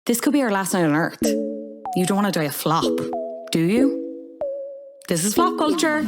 This could be our last night on Earth. You don't want to die a flop, do you? This is Flop Culture.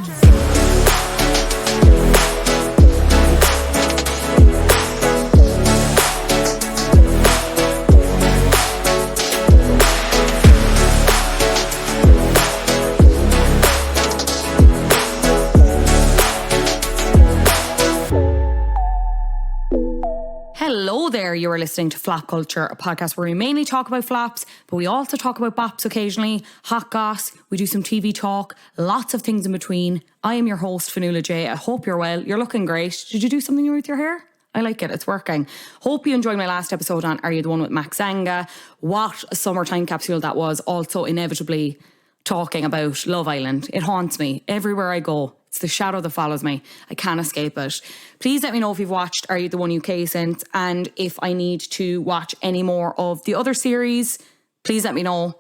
Hello there, you are listening to Flop Culture, a podcast where we mainly talk about flops, but we also talk about bops occasionally, hot goss, we do some TV talk, lots of things in between. I am your host, Fionnuala J. I hope you're well. You're looking great. Did you do something new with your hair? I like it. It's working. Hope you enjoyed my last episode on Are You the One with Max Zanga? What a summer time capsule that was. Also, inevitably talking about Love Island. It haunts me everywhere I go. It's the shadow that follows me. I can't escape it. Please let me know if you've watched Are You the One UK since, and if I need to watch any more of the other series, please let me know.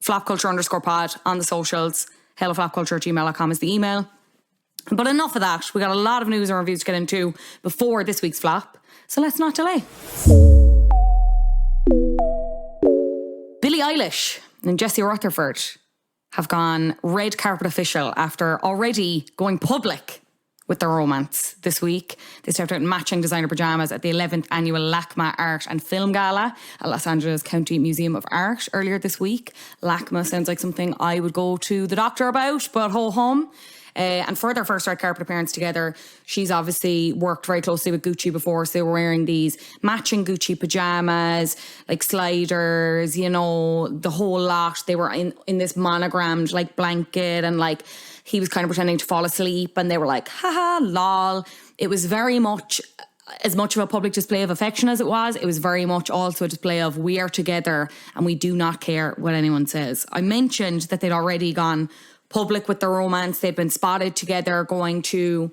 flopculture_pod on the socials. helloflopculture@gmail.com is the email. But enough of that. We got a lot of news and reviews to get into before this week's flop, so let's not delay. Billie Eilish and Jesse Rutherford have gone red carpet official after already going public with their romance this week. They stepped out in matching designer pyjamas at the 11th annual LACMA Art and Film Gala at Los Angeles County Museum of Art earlier this week. LACMA sounds like something I would go to the doctor about, but ho hum. And for their first red carpet appearance together, she's obviously worked very closely with Gucci before, so they were wearing these matching Gucci pyjamas, like sliders, you know, the whole lot. They were in this monogrammed like blanket, and like he was kind of pretending to fall asleep, and they were like, haha, lol. It was very much as much of a public display of affection as it was very much also a display of we are together and we do not care what anyone says. I mentioned that they'd already gone public with their romance. They'd been spotted together going to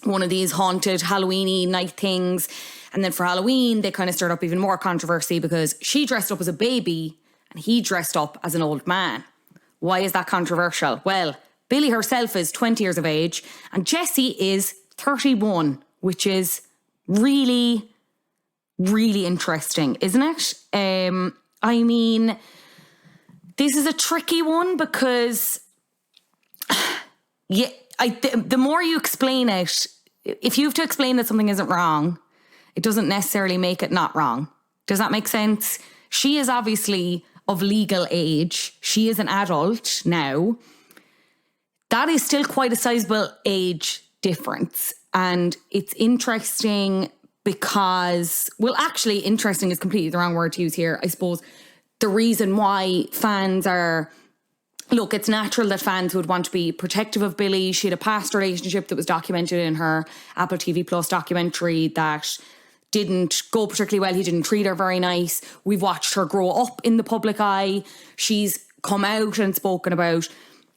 one of these haunted Halloween-y night things. And then for Halloween, they kind of stirred up even more controversy because she dressed up as a baby and he dressed up as an old man. Why is that controversial? Well, Billie herself is 20 years of age and Jesse is 31, which is really, really interesting, isn't it? I mean, this is a tricky one because the more you explain it, if you have to explain that something isn't wrong, it doesn't necessarily make it not wrong. Does that make sense? She is obviously of legal age. She is an adult now. That is still quite a sizable age difference. And it's interesting because, well, actually, interesting is completely the wrong word to use here. I suppose the reason why fans are... Look, it's natural that fans would want to be protective of Billie. She had a past relationship that was documented in her Apple TV Plus documentary that didn't go particularly well. He didn't treat her very nice. We've watched her grow up in the public eye. She's come out and spoken about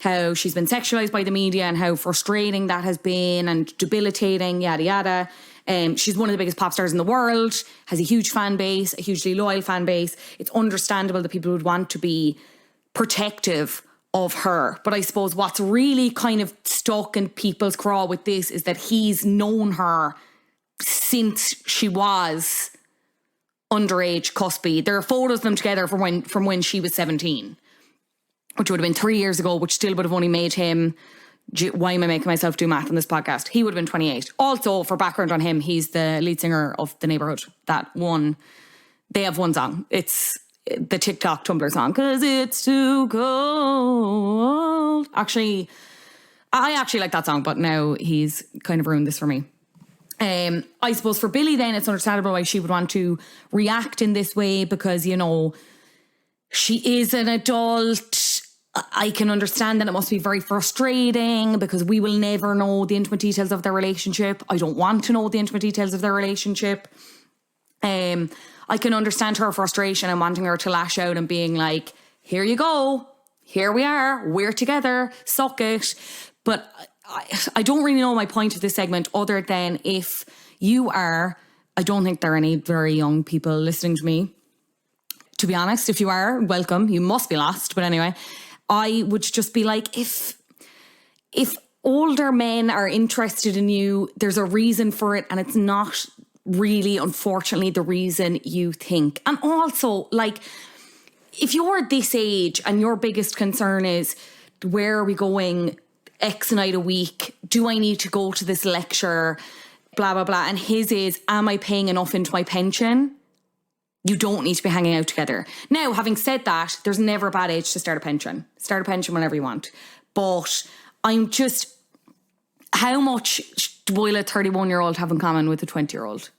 how she's been sexualized by the media and how frustrating that has been and debilitating, yada, yada. She's one of the biggest pop stars in the world, has a huge fan base, a hugely loyal fan base. It's understandable that people would want to be protective of her. But I suppose what's really kind of stuck in people's craw with this is that he's known her since she was underage cuspy. There are photos of them together from when she was 17, which would have been 3 years ago, which still would have only made him... Why am I making myself do math on this podcast? He would have been 28. Also, for background on him, he's the lead singer of The Neighbourhood. They have one song. It's the TikTok Tumblr song, 'cause it's too cold. Actually, I actually like that song, but now he's kind of ruined this for me. I suppose for Billie then, it's understandable why she would want to react in this way because, you know, she is an adult. I can understand that it must be very frustrating because we will never know the intimate details of their relationship. I don't want to know the intimate details of their relationship. I can understand her frustration and wanting her to lash out and being like, here you go, here we are, we're together, suck it. But I don't really know my point of this segment other than if you are, I don't think there are any very young people listening to me. To be honest, if you are, welcome, you must be lost. But anyway, I would just be like, if older men are interested in you, there's a reason for it and it's not really, unfortunately, the reason you think. And also, like, if you're this age and your biggest concern is, where are we going X night a week? Do I need to go to this lecture? Blah, blah, blah. And his is, am I paying enough into my pension? You don't need to be hanging out together. Now, having said that, there's never a bad age to start a pension. Start a pension whenever you want. But I'm just, how much will a 31-year-old have in common with a 20-year-old?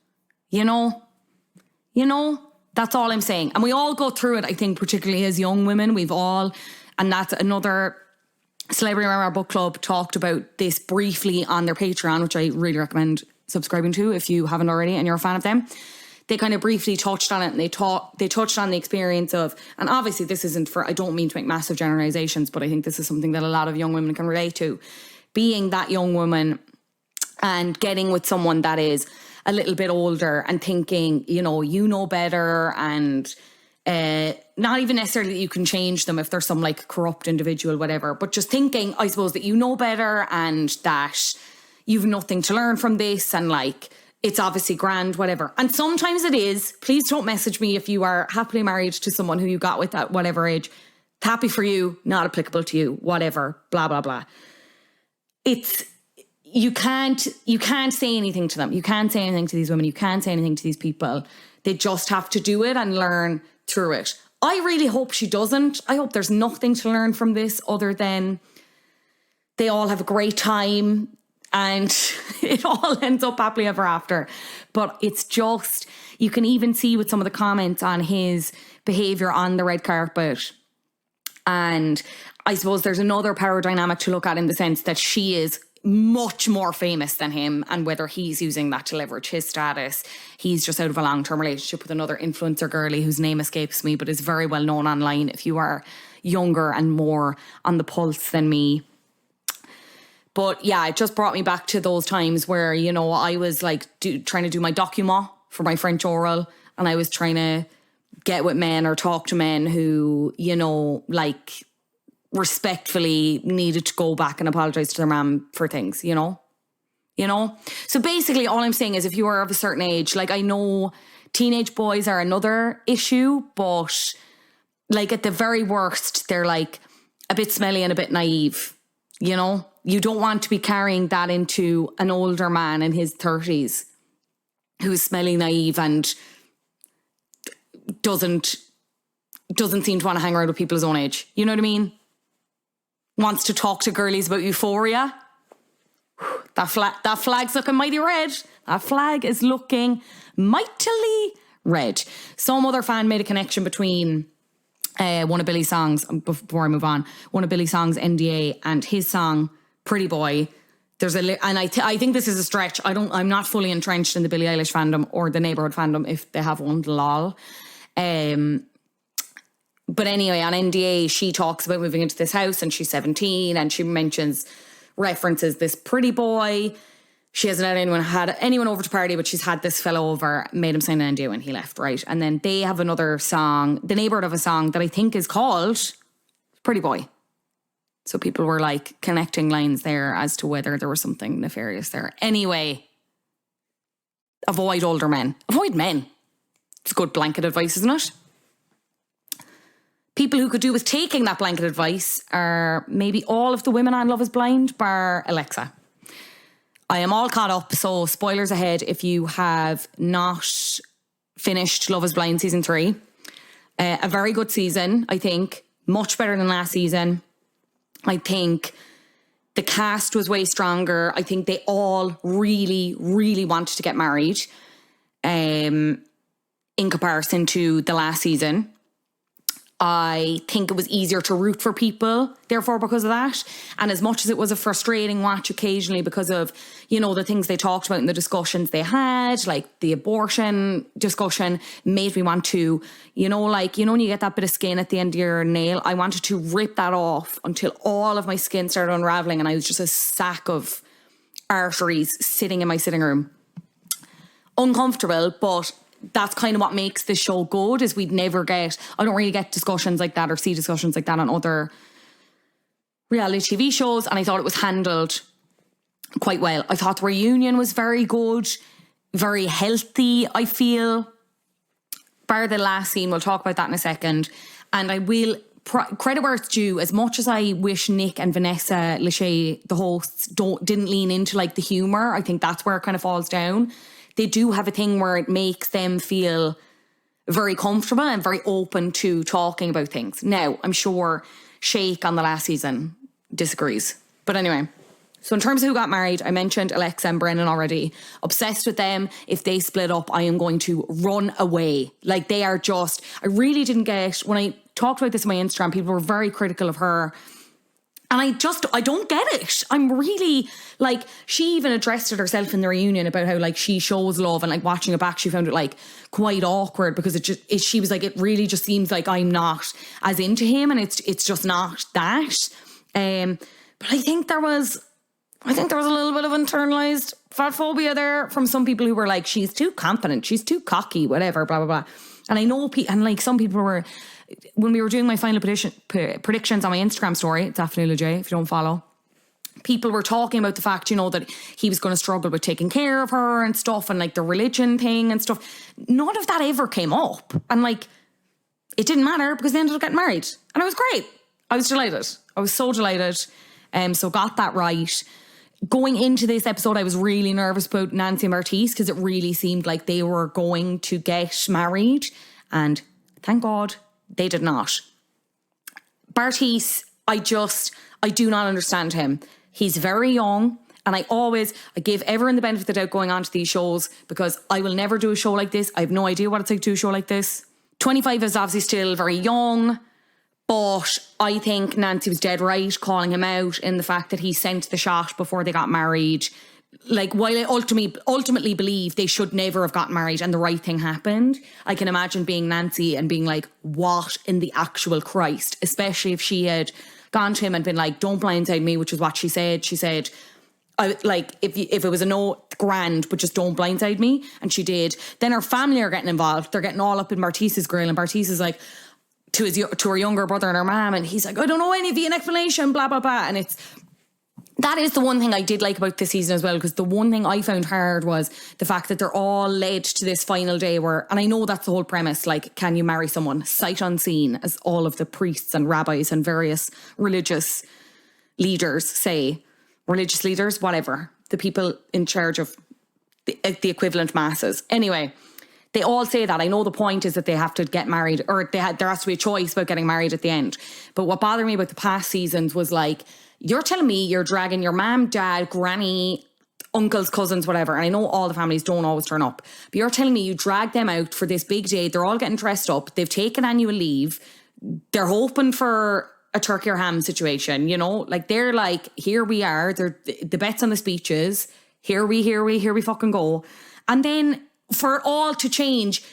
You know, that's all I'm saying. And we all go through it, I think, particularly as young women. And that's another Celebrity Memoir Book Club talked about this briefly on their Patreon, which I really recommend subscribing to if you haven't already and you're a fan of them. They kind of briefly touched on it, and they touched on the experience of, and obviously this isn't for, I don't mean to make massive generalizations, but I think this is something that a lot of young women can relate to. Being that young woman and getting with someone that is a little bit older and thinking, you know better, and not even necessarily that you can change them if there's some like corrupt individual, whatever, but just thinking, I suppose, that you know better and that you've nothing to learn from this, and like, it's obviously grand, whatever. And sometimes it is. Please don't message me if you are happily married to someone who you got with at whatever age. Happy for you, not applicable to you, whatever, blah, blah, blah. You can't say anything to them. You can't say anything to these women. You can't say anything to these people. They just have to do it and learn through it. I really hope she doesn't. I hope there's nothing to learn from this other than they all have a great time and it all ends up happily ever after. But it's just, you can even see with some of the comments on his behaviour on the red carpet. And I suppose there's another power dynamic to look at, in the sense that she is much more famous than him, and whether he's using that to leverage his status. He's just out of a long-term relationship with another influencer girlie whose name escapes me, but is very well known online if you are younger and more on the pulse than me. But yeah, it just brought me back to those times where, I was like trying to do my document for my French oral, and I was trying to get with men or talk to men who, like respectfully needed to go back and apologise to their mum for things, So basically all I'm saying is, if you are of a certain age, like, I know teenage boys are another issue, but like at the very worst, they're like a bit smelly and a bit naive, You don't want to be carrying that into an older man in his 30s who's smelly, naive, and doesn't seem to want to hang around with people his own age. You know what I mean? Wants to talk to girlies about euphoria. That flag's looking mighty red. That flag is looking mightily red. Some other fan made a connection between one of Billy's songs, before I move on, one of Billy's songs, NDA, and his song, Pretty Boy. I think this is a stretch. I'm not fully entrenched in the Billie Eilish fandom or the neighbourhood fandom, if they have one, lol. But anyway, on NDA, she talks about moving into this house and she's 17, and she references this pretty boy. She hasn't had anyone over to party, but she's had this fellow over, made him sign an NDA when he left, right? And then they have another song, the neighbourhood of a song that I think is called Pretty Boy. So people were like connecting lines there as to whether there was something nefarious there. Anyway, avoid older men. Avoid men. It's good blanket advice, isn't it? People who could do with taking that blanket advice are maybe all of the women on Love is Blind, bar Alexa. I am all caught up, so spoilers ahead if you have not finished Love is Blind season 3. A very good season, I think. Much better than last season. I think the cast was way stronger. I think they all really, really wanted to get married in comparison to the last season. I think it was easier to root for people, therefore, because of that. And as much as it was a frustrating watch occasionally because of, the things they talked about in the discussions they had, like the abortion discussion, made me want to, when you get that bit of skin at the end of your nail, I wanted to rip that off until all of my skin started unraveling and I was just a sack of arteries sitting in my sitting room. Uncomfortable, but that's kind of what makes this show good, is I don't really get discussions like that or see discussions like that on other reality TV shows, and I thought it was handled quite well. I thought the reunion was very good. very healthy, I feel. Bar the last scene, we'll talk about that in a second. And I will, credit where it's due, as much as I wish Nick and Vanessa Lachey, the hosts, didn't lean into like the humour, I think that's where it kind of falls down. They do have a thing where it makes them feel very comfortable and very open to talking about things. Now, I'm sure Shake on the last season disagrees. But anyway, so in terms of who got married, I mentioned Alexa and Brennan already. Obsessed with them. If they split up, I am going to run away. Like, they are just... I really didn't get... When I talked about this on my Instagram, people were very critical of her. And I don't get it. I'm really, like, she even addressed it herself in the reunion about how, like, she shows love, and, like, watching it back, she found it, like, quite awkward because she was like, it really just seems like I'm not as into him, and it's just not that. But I think there was a little bit of internalized fat phobia there from some people who were like, she's too confident, she's too cocky, whatever, blah, blah, blah. And I know, and like some people were, when we were doing my final predictions on my Instagram story, it's Afternoon J, if you don't follow, people were talking about the fact, you know, that he was going to struggle with taking care of her and stuff, and like the religion thing and stuff. None of that ever came up. And like, it didn't matter because they ended up getting married. And it was great. I was delighted. I was so delighted. So got that right. Going into this episode, I was really nervous about Nancy and Bartice because it really seemed like they were going to get married. And thank God they did not. Bartice, I do not understand him. He's very young. And I give everyone the benefit of the doubt going on to these shows because I will never do a show like this. I have no idea what it's like to do a show like this. 25 is obviously still very young. But I think Nancy was dead right calling him out in the fact that he sent the shot before they got married. Like, while I ultimately believe they should never have gotten married and the right thing happened, I can imagine being Nancy and being like, what in the actual Christ? Especially if she had gone to him and been like, don't blindside me, which is what she said. She said, if it was a no, grand, but just don't blindside me. And she did. Then her family are getting involved. They're getting all up in Bartice's grill, and Bartice is like, to her younger brother and her mom, and he's like, I don't know any of the explanation, blah, blah, blah. And that is the one thing I did like about this season as well, because the one thing I found hard was the fact that they're all led to this final day where, and I know that's the whole premise, like, can you marry someone sight unseen, as all of the priests and rabbis and various religious leaders say, religious leaders, whatever, the people in charge of the equivalent masses. Anyway, they all say that. I know the point is that they have to get married, or there has to be a choice about getting married at the end. But what bothered me about the past seasons was like, you're telling me you're dragging your mom, dad, granny, uncles, cousins, whatever. And I know all the families don't always turn up. But you're telling me you drag them out for this big day. They're all getting dressed up. They've taken annual leave. They're hoping for a turkey or ham situation, you know? Like, they're like, here we are. They're the bets on the speeches. Here we fucking go. And then for it all to change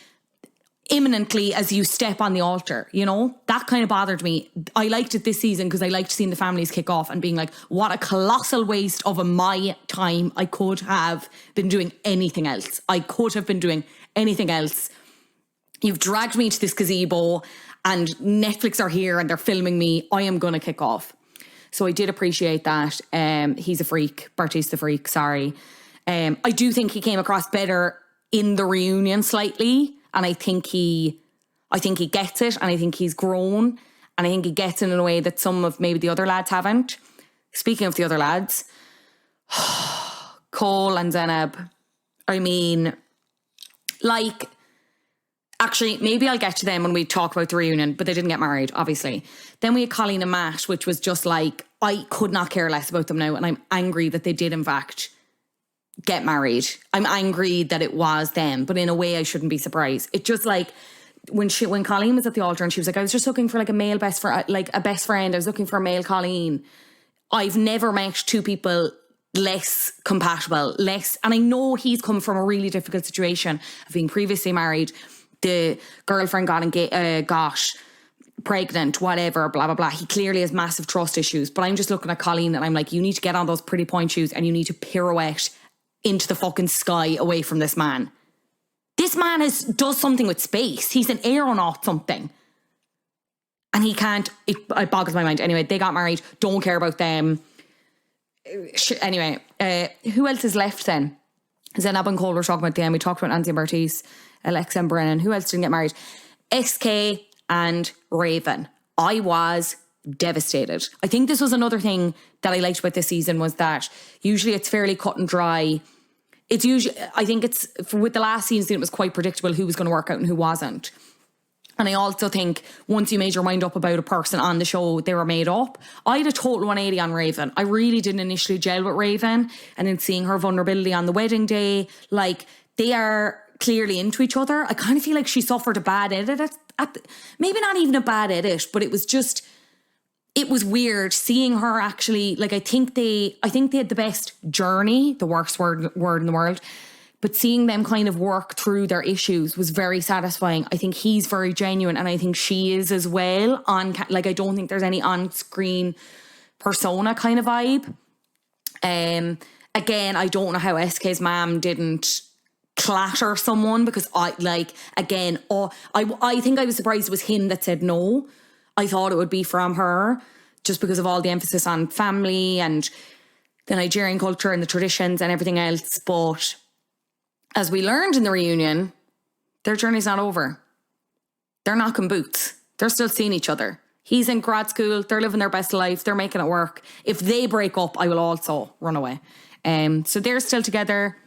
imminently as you step on the altar, you know, that kind of bothered me. I liked it this season because I liked seeing the families kick off and being like, what a colossal waste of my time. I could have been doing anything else. You've dragged me to this gazebo and Netflix are here and they're filming me. I am going to kick off. So I did appreciate that. He's a freak. Barti's the freak, sorry. I do think he came across better in the reunion slightly, and I think he gets it, and I think he's grown, and I think he gets it in a way that some of maybe the other lads haven't. Speaking of the other lads, Cole and Zenab, I mean, like, actually, maybe I'll get to them when we talk about the reunion, but they didn't get married, obviously. Then we had Colleen and Matt, which was just like, I could not care less about them now, and I'm angry that they did, in fact, get married. I'm angry that it was them, but in a way I shouldn't be surprised. It just like when Colleen was at the altar and she was like, I was just looking for like a male best friend, like a best friend. I was looking for a male Colleen. I've never met two people less compatible, and I know he's come from a really difficult situation of being previously married. The girlfriend got pregnant, whatever, blah, blah, blah. He clearly has massive trust issues, but I'm just looking at Colleen and I'm like, you need to get on those pretty point shoes and you need to pirouette into the fucking sky away from this man. This man does something with space. He's an aeronaut something. And he can't, it boggles my mind. Anyway, they got married. Don't care about them. Anyway, who else is left then? Zainab and Cole were talking about them. We talked about Nancy and Bartiz, Alexa and Brennan. Who else didn't get married? SK and Raven. I was devastated. I think this was another thing that I liked about this season, was that usually it's fairly cut and dry. It's usually, I think it's, with the last season, it was quite predictable who was going to work out and who wasn't. And I also think once you made your mind up about a person on the show, they were made up. I had a total 180 on Raven. I really didn't initially gel with Raven. And then seeing her vulnerability on the wedding day, like, they are clearly into each other. I kind of feel like she suffered a bad edit maybe not even a bad edit, but it was just, it was weird seeing her actually, like, I think they had the best journey, the worst word in the world, but seeing them kind of work through their issues was very satisfying. I think he's very genuine, and I think she is as well. Like, I don't think there's any on-screen persona kind of vibe. Again, I don't know how SK's mom didn't clatter someone, because I think I was surprised it was him that said no. I thought it would be from her, just because of all the emphasis on family and the Nigerian culture and the traditions and everything else. But as we learned in the reunion, their journey's not over. They're knocking boots. They're still seeing each other. He's in grad school. They're living their best life. They're making it work. If they break up, I will also run away. So they're still together.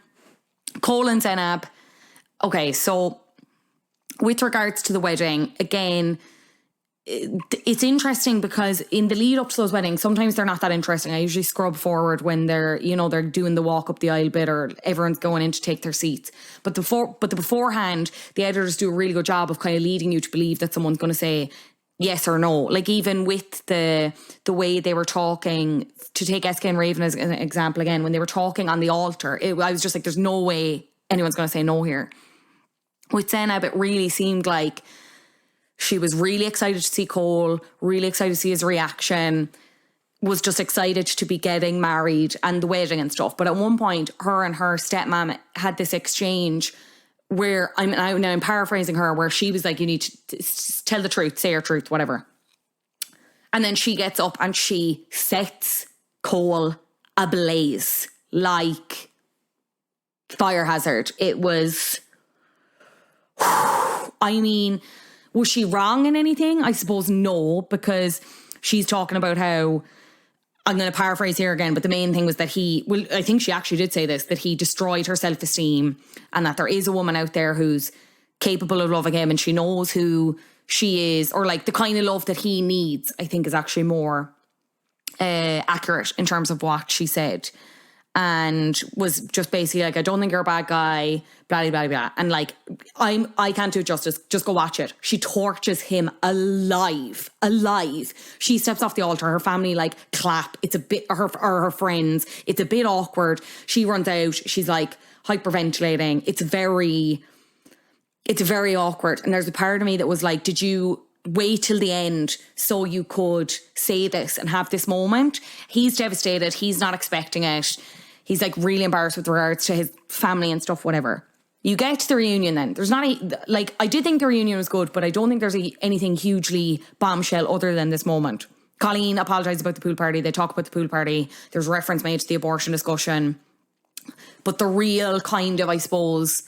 Cole and Zainab. Okay, so with regards to the wedding, again, it's interesting because in the lead up to those weddings, sometimes they're not that interesting. I usually scrub forward when they're doing the walk up the aisle bit, or everyone's going in to take their seats. But the beforehand, the editors do a really good job of kind of leading you to believe that someone's going to say yes or no. Like, even with the way they were talking, to take SK and Raven as an example again, when they were talking on the altar, I was just like, there's no way anyone's going to say no here. With Zainab, it really seemed like she was really excited to see Cole, really excited to see his reaction, was just excited to be getting married and the wedding and stuff. But at one point, her and her stepmom had this exchange where, I'm paraphrasing her, where she was like, you need to tell the truth, say your truth, whatever. And then she gets up and she sets Cole ablaze like fire hazard. It was, I mean, was she wrong in anything? I suppose no, because she's talking about how, I'm going to paraphrase here again, but the main thing was that I think she actually did say this, that he destroyed her self-esteem, and that there is a woman out there who's capable of loving him and she knows who she is, or like the kind of love that he needs, I think is actually more accurate in terms of what she said. And was just basically like, I don't think you're a bad guy, blah, blah, blah. And like, I can't do it justice. Just go watch it. She torches him alive. She steps off the altar. Her family like clap. It's a bit, her friends. It's a bit awkward. She runs out. She's like hyperventilating. It's very awkward. And there's a part of me that was like, did you wait till the end so you could say this and have this moment? He's devastated. He's not expecting it. He's like really embarrassed with regards to his family and stuff, whatever. You get to the reunion then. There's not I did think the reunion was good, but I don't think there's anything hugely bombshell other than this moment. Colleen apologised about the pool party. They talk about the pool party. There's reference made to the abortion discussion. But the real kind of, I suppose,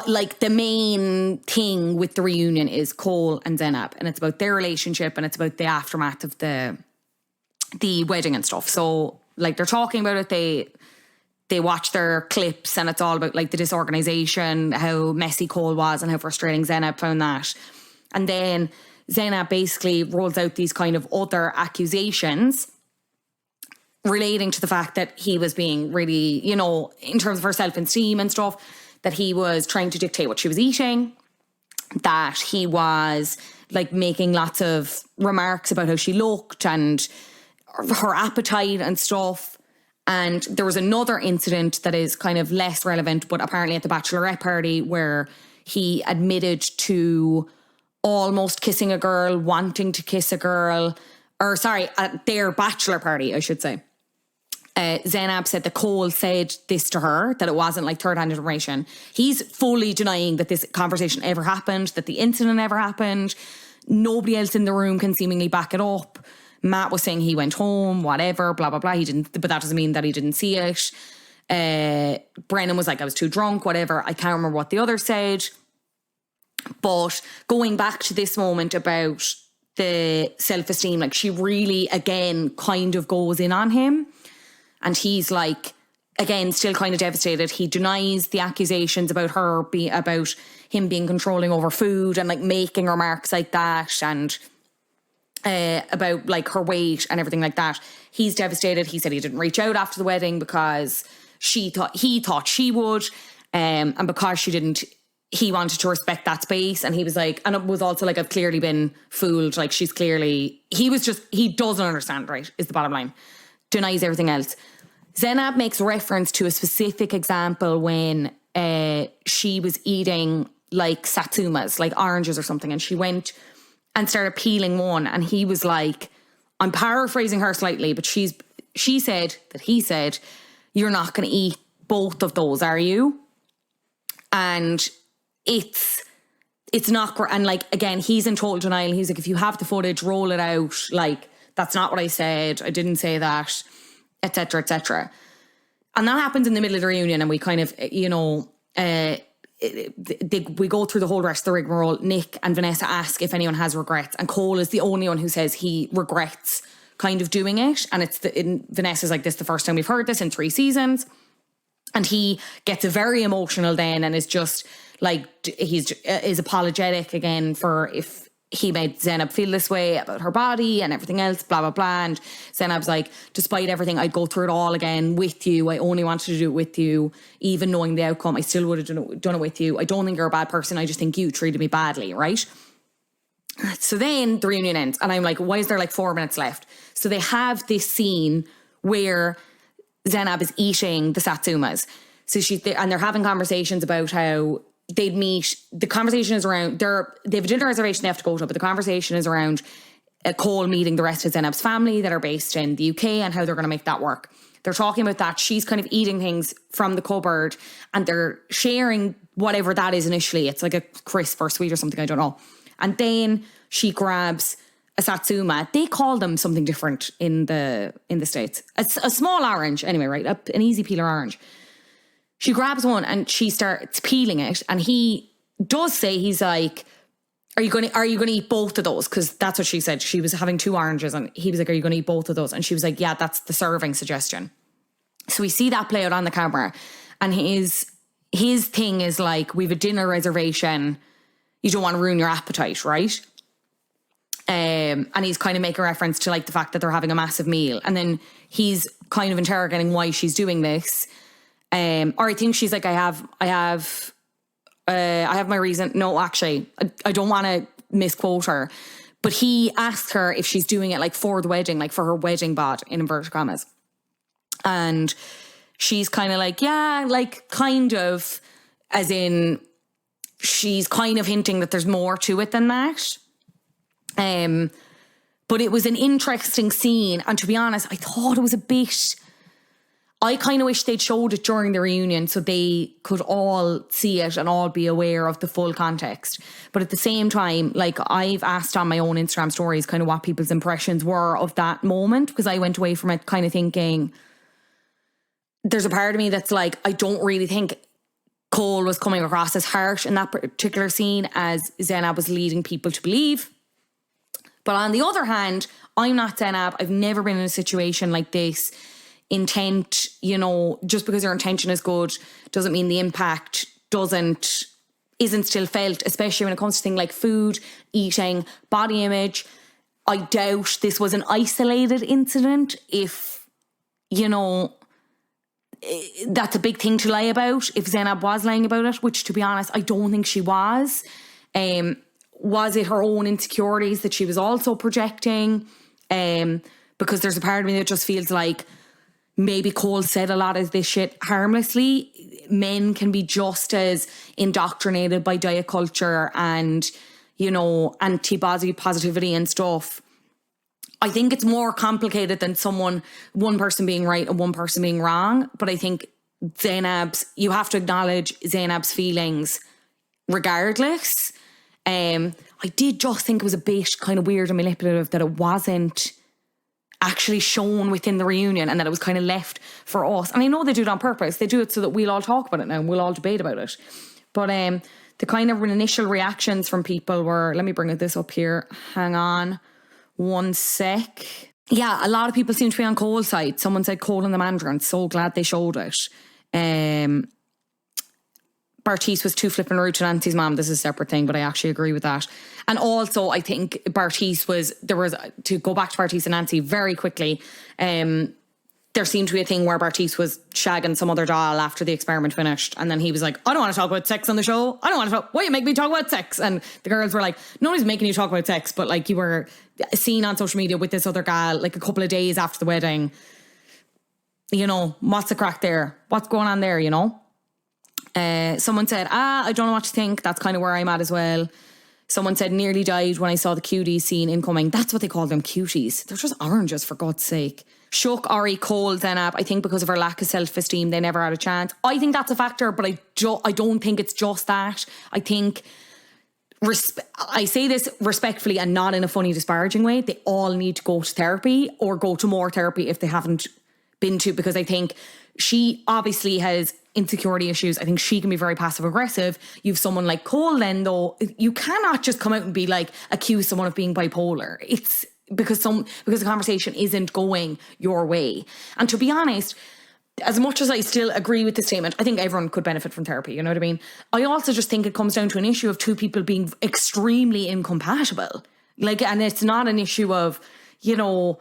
like the main thing with the reunion is Cole and Zainab, and it's about their relationship and it's about the aftermath of the wedding and stuff. So like, they're talking about it, they watch their clips, and it's all about like the disorganization, how messy Cole was and how frustrating Zainab found that. And then Zainab basically rolls out these kind of other accusations relating to the fact that he was being really, in terms of her self-esteem and stuff, that he was trying to dictate what she was eating, that he was like making lots of remarks about how she looked and her appetite and stuff. And there was another incident that is kind of less relevant, but apparently at the bachelorette party, where he admitted to almost kissing a girl, wanting to kiss a girl, at their bachelor party, I should say. Zainab said that Cole said this to her, that it wasn't like third-hand information. He's fully denying that this conversation ever happened, that the incident ever happened. Nobody else in the room can seemingly back it up. Matt was saying he went home, whatever, blah, blah, blah. He didn't, but that doesn't mean that he didn't see it. Brennan was like, I was too drunk, whatever. I can't remember what the other said. But going back to this moment about the self-esteem, like she really, again, kind of goes in on him. And he's like, again, still kind of devastated. He denies the accusations about about him being controlling over food and like making remarks like that, and about like her weight and everything like that. He's devastated. He said he didn't reach out after the wedding because he thought she would, and because she didn't, he wanted to respect that space. And he was like, and it was also like, I've clearly been fooled. Like he doesn't understand, right, is the bottom line. Denies everything else. Zainab makes reference to a specific example when she was eating like satsumas, like oranges or something, and she went and started peeling one, and he was like, I'm paraphrasing her slightly, but he said, you're not going to eat both of those, are you? And it's not, and like, again, he's in total denial. He's like, if you have the footage, roll it out. Like, that's not what I said. I didn't say that, etc., etc. And that happens in the middle of the reunion, and we kind of, we go through the whole rest of the rigmarole. Nick and Vanessa ask if anyone has regrets, and Cole is the only one who says he regrets kind of doing it. And Vanessa's like, this is the first time we've heard this in 3 seasons. And he gets very emotional then, and is just like, is apologetic again for if he made Zainab feel this way about her body and everything else, blah, blah, blah. And Zainab's like, despite everything, I'd go through it all again with you. I only wanted to do it with you. Even knowing the outcome, I still would have done it with you. I don't think you're a bad person. I just think you treated me badly, right? So then the reunion ends, and I'm like, why is there like 4 minutes left? So they have this scene where Zainab is eating the satsumas. So and they're having conversations about how they'd meet. The conversation is around, they have a dinner reservation they have to go to, but the conversation is around Cole meeting the rest of Zainab's family that are based in the UK and how they're going to make that work. They're talking about that. She's kind of eating things from the cupboard, and they're sharing whatever that is initially. It's like a crisp or sweet or something, I don't know. And then she grabs a satsuma. They call them something different in the States. It's a small orange, anyway, right? An easy peeler orange. She grabs one and she starts peeling it, and he does say, he's like, are you going to eat both of those? Because that's what she said. She was having 2 oranges, and he was like, are you going to eat both of those? And she was like, yeah, that's the serving suggestion. So we see that play out on the camera, and his thing is like, we've a dinner reservation. You don't want to ruin your appetite, right? And he's kind of making reference to like the fact that they're having a massive meal, and then he's kind of interrogating why she's doing this. Or I think she's like, I have my reason. No, actually, I don't want to misquote her, but he asked her if she's doing it like for the wedding, like for her wedding bod in inverted commas. And she's kind of like, yeah, like kind of, as in she's kind of hinting that there's more to it than that. But it was an interesting scene. And to be honest, I thought it was a bit, I kind of wish they'd showed it during the reunion so they could all see it and all be aware of the full context. But at the same time, like, I've asked on my own Instagram stories kind of what people's impressions were of that moment, because I went away from it kind of thinking, there's a part of me that's like, I don't really think Cole was coming across as harsh in that particular scene as Zainab was leading people to believe. But on the other hand, I'm not Zainab. I've never been in a situation like this. Intent, you know, just because your intention is good doesn't mean the impact isn't still felt, especially when it comes to things like food, eating, body image. I doubt this was an isolated incident. If, you know, that's a big thing to lie about. If Zainab was lying about it, which to be honest, I don't think she was. Was it her own insecurities that she was also projecting? Because there's a part of me that just feels like maybe Cole said a lot of this shit harmlessly. Men can be just as indoctrinated by diet culture and, you know, anti-body positivity and stuff. I think it's more complicated than one person being right and one person being wrong. But I think you have to acknowledge Zainab's feelings regardless. I did just think it was a bit kind of weird and manipulative that it wasn't actually shown within the reunion and that it was kind of left for us. And I know they do it on purpose. They do it so that we'll all talk about it now and we'll all debate about it. But the kind of initial reactions from people were, let me bring this up here. Hang on one sec. Yeah, a lot of people seem to be on Cole's side. Someone said Cole and the Mandarin. So glad they showed it. Bartice was too flipping rude to Nancy's mom. This is a separate thing, but I actually agree with that. And also, I think Bartice to go back to Bartice and Nancy very quickly, there seemed to be a thing where Bartice was shagging some other doll after the experiment finished. And then he was like, I don't want to talk about sex on the show. I don't want to talk. Why you make me talk about sex? And the girls were like, nobody's making you talk about sex. But like you were seen on social media with this other guy like a couple of days after the wedding. You know, what's the crack there? What's going on there, you know? Someone said, I don't know what to think. That's kind of where I'm at as well. Someone said, nearly died when I saw the cuties scene incoming. That's what they call them, cuties. They're just oranges, for God's sake. Shook, Ori, Cole, Zainab. I think because of her lack of self-esteem, they never had a chance. I think that's a factor, but I don't think it's just that. I think, I say this respectfully and not in a funny, disparaging way. They all need to go to therapy or go to more therapy if they haven't been to, because I think she obviously has insecurity issues. I think she can be very passive aggressive. You've someone like Cole then, though, you cannot just come out and be like, accuse someone of being bipolar. It's because the conversation isn't going your way. And to be honest, as much as I still agree with the statement, I think everyone could benefit from therapy, you know what I mean? I also just think it comes down to an issue of two people being extremely incompatible. Like, and it's not an issue of, you know,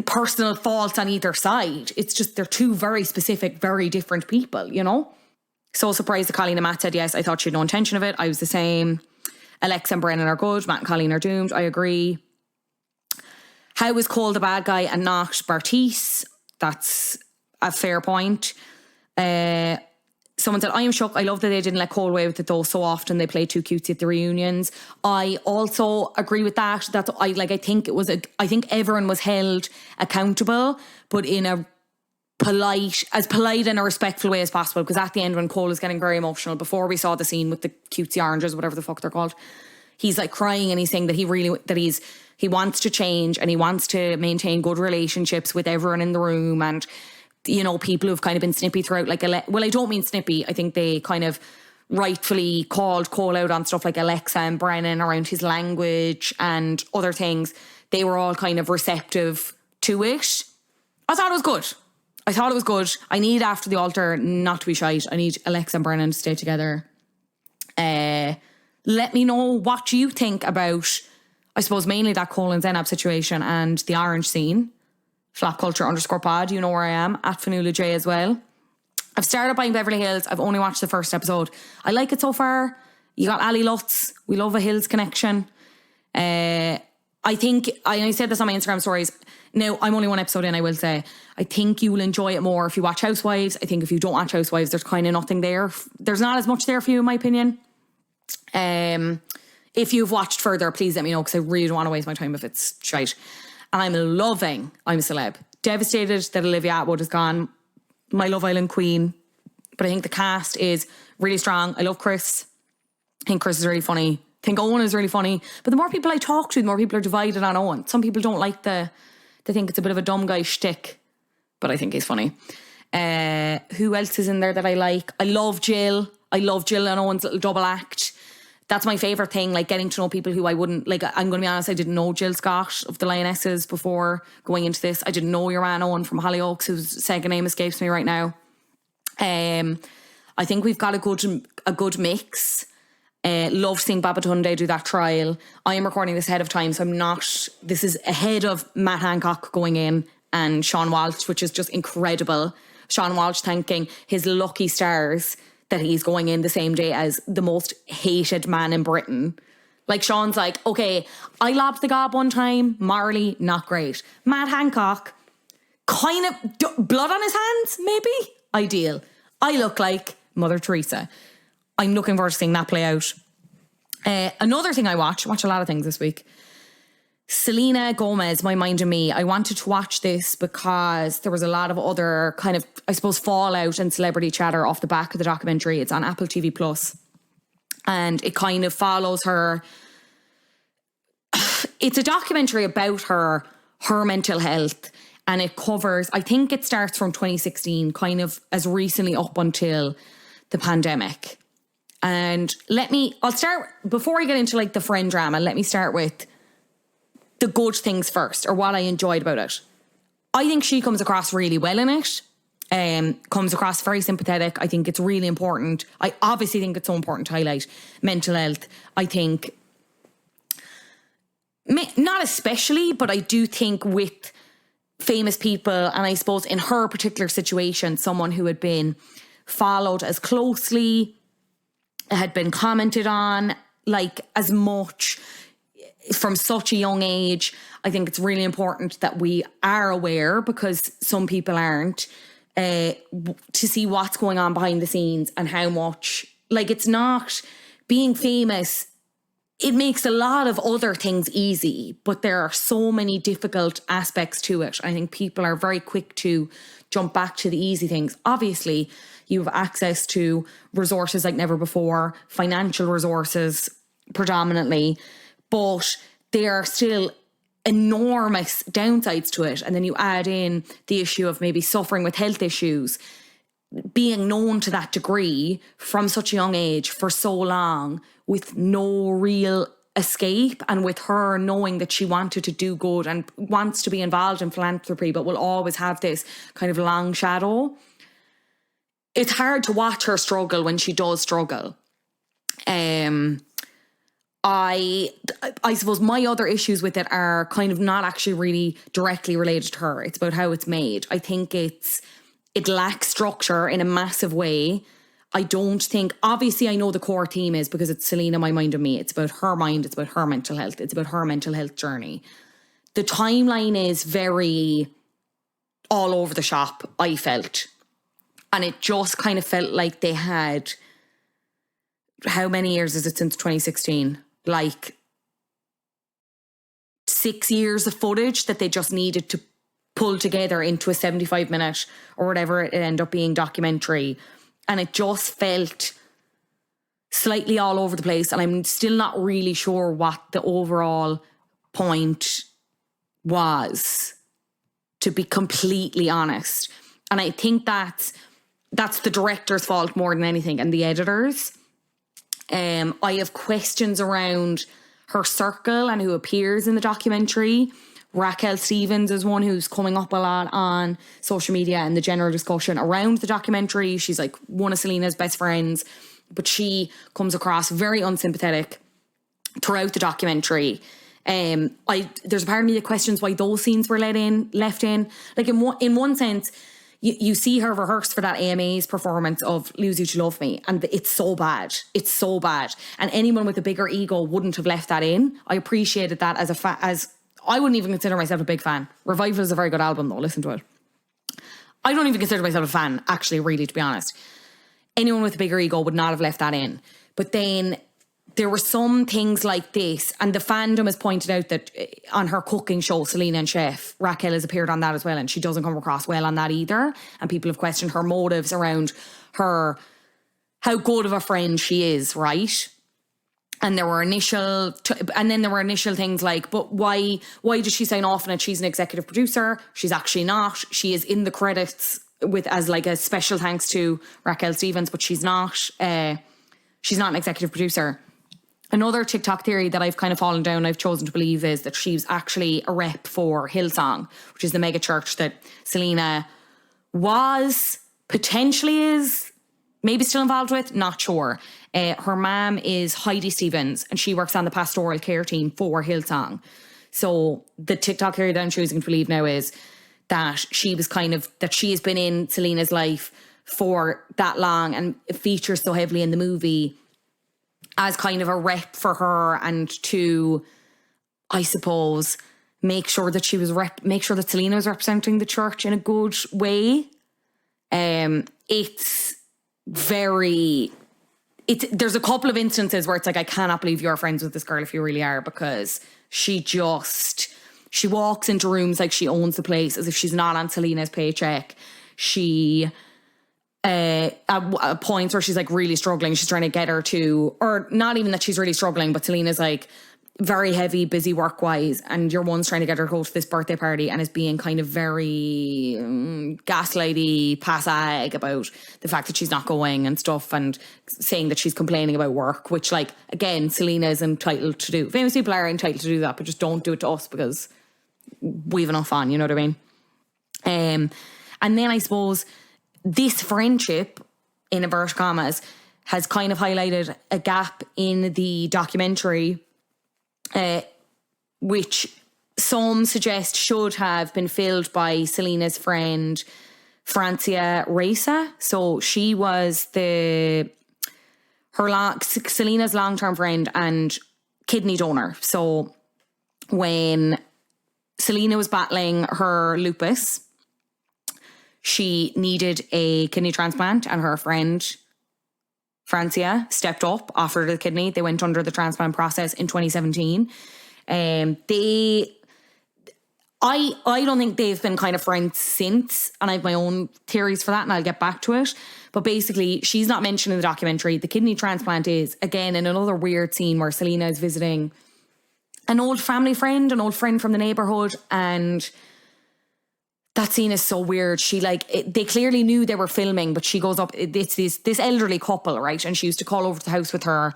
personal faults on either side. It's just they're two very specific, very different people, you know? So surprised that Colleen and Matt said yes. I thought she had no intention of it. I was the same. Alex and Brennan are good. Matt and Colleen are doomed. I agree. How was Cole the bad guy and not Bartice? That's a fair point. Someone said, I am shocked. I love that they didn't let Cole away with it though. So often they play too cutesy at the reunions. I also agree with that. I think everyone was held accountable, but in a polite and a respectful way as possible. Because at the end, when Cole was getting very emotional, before we saw the scene with the cutesy oranges, whatever the fuck they're called, he's like crying and he's saying that he wants to change and he wants to maintain good relationships with everyone in the room. And you know, people who've kind of been snippy throughout, like, well, I don't mean snippy. I think they kind of rightfully called Cole out on stuff like Alexa and Brennan around his language and other things. They were all kind of receptive to it. I thought it was good. I need, after the altar, not to be shite. I need Alexa and Brennan to stay together. Let me know what you think about, I suppose, mainly that Cole and Zainab situation and the orange scene. Flopculture_pod, you know where I am, at Fionnuala J as well. I've started buying Beverly Hills. I've only watched the first episode. I like it so far. You got Ali Lutz. We love a Hills connection. I think, I said this on my Instagram stories. Now, I'm only one episode in, I will say. I think you will enjoy it more if you watch Housewives. I think if you don't watch Housewives, there's kind of nothing there. There's not as much there for you, in my opinion. If you've watched further, please let me know, because I really don't want to waste my time if it's shite. And I'm loving I'm a Celeb. Devastated that Olivia Atwood is gone. My Love Island queen. But I think the cast is really strong. I love Chris. I think Chris is really funny. I think Owen is really funny. But the more people I talk to, the more people are divided on Owen. Some people don't like they think it's a bit of a dumb guy shtick. But I think he's funny. Who else is in there that I like? I love Jill. I love Jill and Owen's little double act. That's my favourite thing, like getting to know people who I wouldn't, like, I'm going to be honest, I didn't know Jill Scott of the Lionesses before going into this. I didn't know your man Owen from Hollyoaks, whose second name escapes me right now. I think we've got a good mix. Love seeing Babatunde do that trial. I am recording this ahead of time, so this is ahead of Matt Hancock going in and Sean Walsh, which is just incredible. Sean Walsh thanking his lucky stars that he's going in the same day as the most hated man in Britain. Like, Sean's like, okay, I lobbed the gob one time, morally not great. Matt Hancock, kind of blood on his hands, maybe? Ideal. I look like Mother Teresa. I'm looking forward to seeing that play out. Another thing I watch a lot of things this week. Selena Gomez, My Mind and Me. I wanted to watch this because there was a lot of other kind of, I suppose, fallout and celebrity chatter off the back of the documentary. It's on Apple TV Plus. And it kind of follows her. It's a documentary about her her mental health. And it covers, I think it starts from 2016, kind of as recently up until the pandemic. And I'll start, before I get into like the friend drama, let me start with the good things first, or what I enjoyed about it. I think she comes across really well in it. Comes across very sympathetic. I think it's really important. I obviously think it's so important to highlight mental health. I think, not especially, but I do think with famous people, and I suppose in her particular situation, someone who had been followed as closely, had been commented on like as much from such a young age. I think it's really important that we are aware, because some people aren't, to see what's going on behind the scenes and how much, like, it's not being famous. It makes a lot of other things easy, but there are so many difficult aspects to it. I think people are very quick to jump back to the easy things. Obviously, you have access to resources like never before, financial resources predominantly, but there are still enormous downsides to it. And then you add in the issue of maybe suffering with health issues, being known to that degree from such a young age for so long with no real escape, and with her knowing that she wanted to do good and wants to be involved in philanthropy, but will always have this kind of long shadow. It's hard to watch her struggle when she does struggle. I suppose my other issues with it are kind of not actually really directly related to her. It's about how it's made. I think it lacks structure in a massive way. I don't think, obviously I know the core theme is because it's Selena, my mind and me. It's about her mind. It's about her mental health. It's about her mental health journey. The timeline is very all over the shop, I felt. And it just kind of felt like they had, how many years is it since 2016? Like 6 years of footage that they just needed to pull together into a 75-minute or whatever it ended up being documentary. And it just felt slightly all over the place. And I'm still not really sure what the overall point was, to be completely honest. And I think that's the director's fault more than anything, and the editors. I have questions around her circle and who appears in the documentary. Raquel Stevens is one who's coming up a lot on social media and the general discussion around the documentary. She's like one of Selena's best friends, but she comes across very unsympathetic throughout the documentary. There's a part of me that questions why those scenes were left in. Like in one sense, you see her rehearse for that AMA's performance of Lose You to Love Me, and it's so bad. It's so bad. And anyone with a bigger ego wouldn't have left that in. I appreciated that as I wouldn't even consider myself a big fan. Revival is a very good album though, listen to it. I don't even consider myself a fan, actually, really, to be honest. Anyone with a bigger ego would not have left that in. But then there were some things like this, and the fandom has pointed out that on her cooking show, Selena and Chef, Raquel has appeared on that as well, and she doesn't come across well on that either. And people have questioned her motives around her, how good of a friend she is, right? And there were initial things like, but why did she sign off on it? She's an executive producer. She's actually not. She is in the credits as like a special thanks to Raquel Stevens, but she's not. She's not an executive producer. Another TikTok theory that I've kind of fallen down, I've chosen to believe, is that she's actually a rep for Hillsong, which is the mega church that Selena potentially is, maybe still involved with, not sure. Her mom is Heidi Stevens, and she works on the pastoral care team for Hillsong. So the TikTok theory that I'm choosing to believe now is that she has been in Selena's life for that long and features so heavily in the movie as kind of a rep for her, and to, I suppose, make sure that Selena was representing the church in a good way. There's a couple of instances where it's like, I cannot believe you're friends with this girl if you really are, because she walks into rooms like she owns the place, as if she's not on Selena's paycheck. She, at points where she's like really struggling, she's trying to get her to, or not even that she's really struggling, but Selena's like, very heavy, busy work-wise, and your one's trying to get her to go to this birthday party and is being kind of very gaslighty, pass-ag about the fact that she's not going and stuff, and saying that she's complaining about work, which, like, again, Selena is entitled to do. Famous people are entitled to do that, but just don't do it to us because we've enough on, you know what I mean? And then I suppose this friendship, in inverted commas, has kind of highlighted a gap in the documentary, which some suggest should have been filled by Selena's friend Francia Reza. So she was Selena's long-term friend and kidney donor. So when Selena was battling her lupus, she needed a kidney transplant, and her friend Francia stepped up, offered her the kidney. They went under the transplant process in 2017. I don't think they've been kind of friends since, and I have my own theories for that, and I'll get back to it. But basically, she's not mentioned in the documentary. The kidney transplant is, again, in another weird scene where Selena is visiting an old family friend, an old friend from the neighbourhood, and that scene is so weird. They clearly knew they were filming, but she goes up, it's this elderly couple, right? And she used to call over to the house with her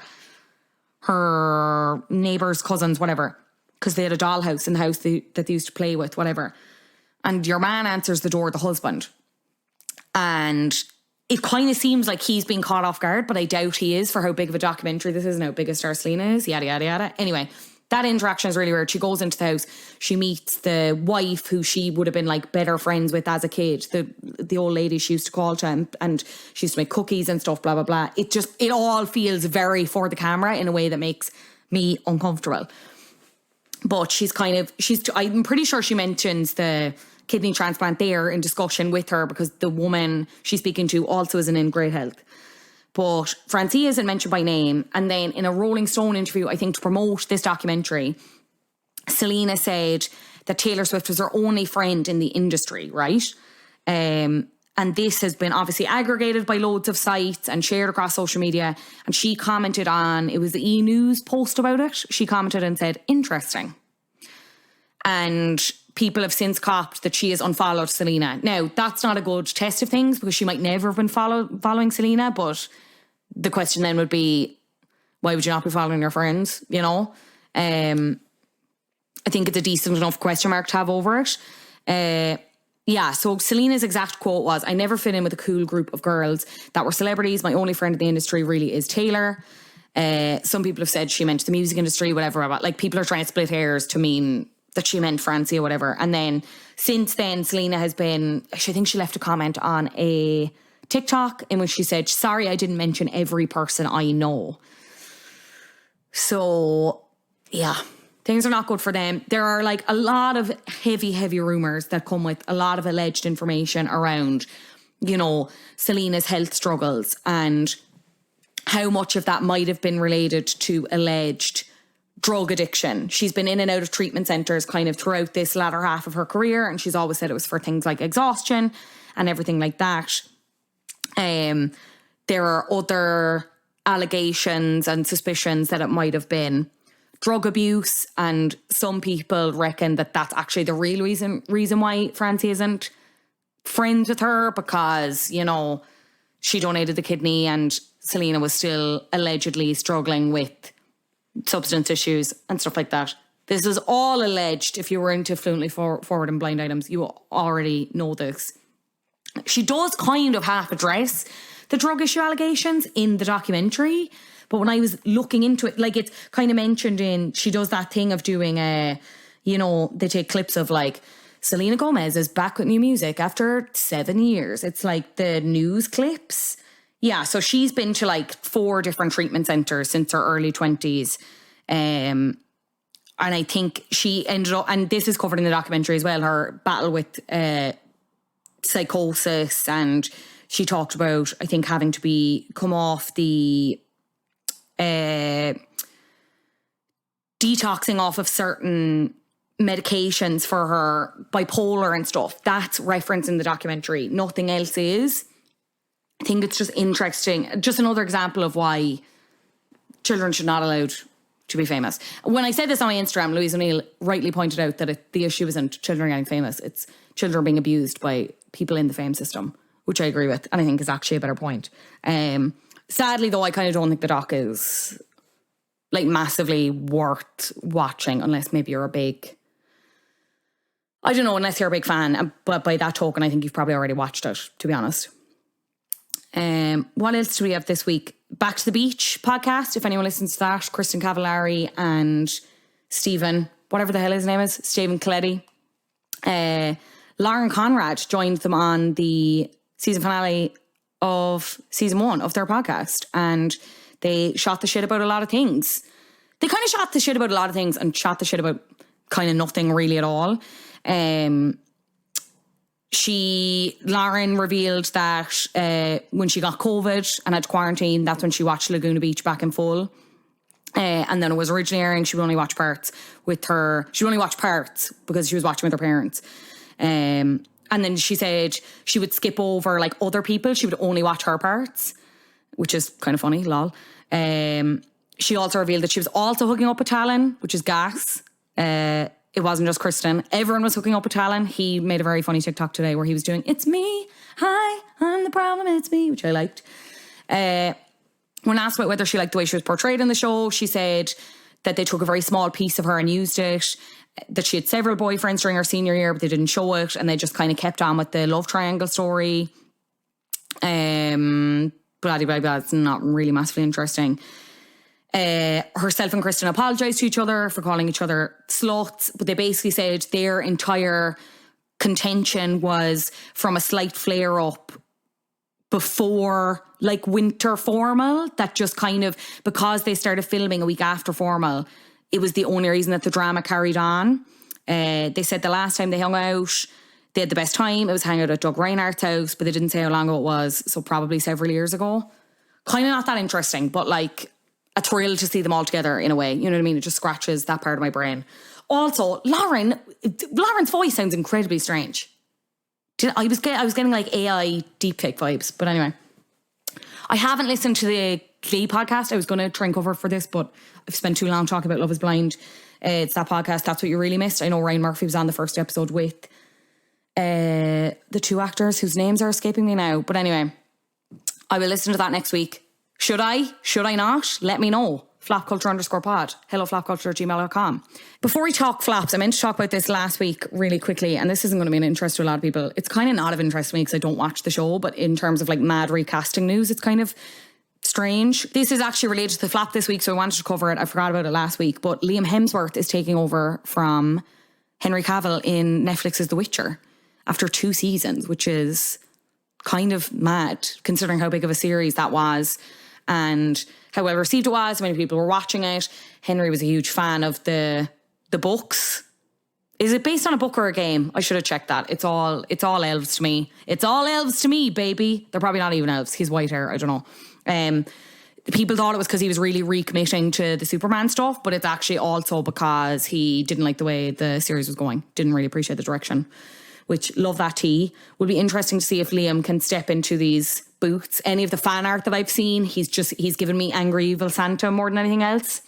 neighbours, cousins, whatever, because they had a dollhouse in the house that they used to play with, whatever. And your man answers the door, the husband. And it kind of seems like he's being caught off guard, but I doubt he is for how big of a documentary this is and how big a star Selena is, yada, yada, yada. Anyway, that interaction is really weird. She goes into the house. She meets the wife who she would have been like better friends with as a kid. The old lady she used to call to, and she used to make cookies and stuff, blah, blah, blah. It all feels very for the camera in a way that makes me uncomfortable. But I'm pretty sure she mentions the kidney transplant there in discussion with her because the woman she's speaking to also isn't in great health. But Francia isn't mentioned by name. And then in a Rolling Stone interview, I think to promote this documentary, Selena said that Taylor Swift was her only friend in the industry, right? And this has been obviously aggregated by loads of sites and shared across social media. And she commented on, it was the E! News post about it. She commented and said, interesting. And people have since copped that she has unfollowed Selena. Now, that's not a good test of things because she might never have been following Selena, but the question then would be, why would you not be following your friends, you know? I think it's a decent enough question mark to have over it. So Selena's exact quote was, I never fit in with a cool group of girls that were celebrities. My only friend in the industry really is Taylor. Some people have said she meant the music industry, whatever. But like people are trying to split hairs to mean that she meant Francia or whatever. And then since then, Selena has been, I think she left a comment on a TikTok in which she said, sorry, I didn't mention every person I know. So yeah, things are not good for them. There are like a lot of heavy rumors that come with a lot of alleged information around, you know, Selena's health struggles and how much of that might have been related to alleged drug addiction. She's been in and out of treatment centres kind of throughout this latter half of her career, and she's always said it was for things like exhaustion and everything like that. There are other allegations and suspicions that it might have been drug abuse, and some people reckon that that's actually the real reason why Francia isn't friends with her, because, you know, she donated the kidney and Selena was still allegedly struggling with substance issues and stuff like that. This is all alleged. If you were into Fluently Forward and Blind Items, you already know this. She does kind of half address the drug issue allegations in the documentary, but when I was looking into it, like, it's kind of mentioned in, she does that thing of doing you know, they take clips of like, Selena Gomez is back with new music after 7 years. It's like the news clips. Yeah, so she's been to like 4 different treatment centres since her early 20s. And I think she ended up, and this is covered in the documentary as well, her battle with psychosis. And she talked about, I think, having to come off the detoxing off of certain medications for her bipolar and stuff. That's referenced in the documentary. Nothing else is. I think it's just interesting. Just another example of why children should not allowed to be famous. When I said this on my Instagram, Louise O'Neill rightly pointed out that the issue isn't children getting famous, it's children being abused by people in the fame system, which I agree with, and I think is actually a better point. Sadly, though, I kind of don't think the doc is like massively worth watching unless maybe you're a big... I don't know, unless you're a big fan. But by that token, I think you've probably already watched it, to be honest. What else do we have this week? Back to the Beach podcast, if anyone listens to that. Kristen Cavallari and Stephen, whatever the hell his name is, Stephen Coletti. Lauren Conrad joined them on the season finale of season 1 of their podcast. And they shot the shit about a lot of things. They kind of shot the shit about a lot of things and shot the shit about kind of nothing really at all. Lauren revealed that when she got COVID and had to quarantine, that's when she watched Laguna Beach back in full. And then it was originally airing, she would only watch parts because she was watching with her parents. And then she said she would skip over like other people. She would only watch her parts, which is kind of funny, lol. She also revealed that she was also hooking up with Talon, which is gas. It wasn't just Kristen. Everyone was hooking up with Talon. He made a very funny TikTok today where he was doing, "It's me. Hi, I'm the problem. It's me," which I liked. When asked about whether she liked the way she was portrayed in the show, she said that they took a very small piece of her and used it, that she had several boyfriends during her senior year, but they didn't show it, and they just kind of kept on with the love triangle story. Blah, blah, blah. It's not really massively interesting. Herself and Kristen apologised to each other for calling each other sluts, but they basically said their entire contention was from a slight flare up before like winter formal, that just kind of, because they started filming a week after formal, it was the only reason that the drama carried on. They said the last time they hung out, they had the best time. It was hanging out at Doug Reinhardt's house, but they didn't say how long ago it was, so probably several years ago. Kind of not that interesting, but like a thrill to see them all together in a way. You know what I mean? It just scratches that part of my brain. Also, Lauren's voice sounds incredibly strange. I was getting like AI deepfake vibes. But anyway, I haven't listened to the Glee podcast. I was going to try and cover for this, but I've spent too long talking about Love is Blind. It's that podcast, That's What You Really Missed. I know Ryan Murphy was on the first episode with the two actors whose names are escaping me now. But anyway, I will listen to that next week. Should I? Should I not? Let me know. flapculture_pod. HelloFlapculture@gmail.com. Before we talk flaps, I meant to talk about this last week really quickly, and this isn't going to be an interest to a lot of people. It's kind of not of interest to me because I don't watch the show, but in terms of like mad recasting news, it's kind of strange. This is actually related to the flap this week, so I wanted to cover it. I forgot about it last week, but Liam Hemsworth is taking over from Henry Cavill in Netflix's The Witcher after 2 seasons, which is kind of mad considering how big of a series that was and how well received it was, how many people were watching it. Henry was a huge fan of the books. Is it based on a book or a game? I should have checked that. It's all elves to me. It's all elves to me, baby. They're probably not even elves. He's white hair. I don't know. People thought it was because he was really recommitting to the Superman stuff, but it's actually also because he didn't like the way the series was going. Didn't really appreciate the direction. Which, love that tea. Will be interesting to see if Liam can step into these boots. Any of the fan art that I've seen, he's given me angry evil Santa more than anything else.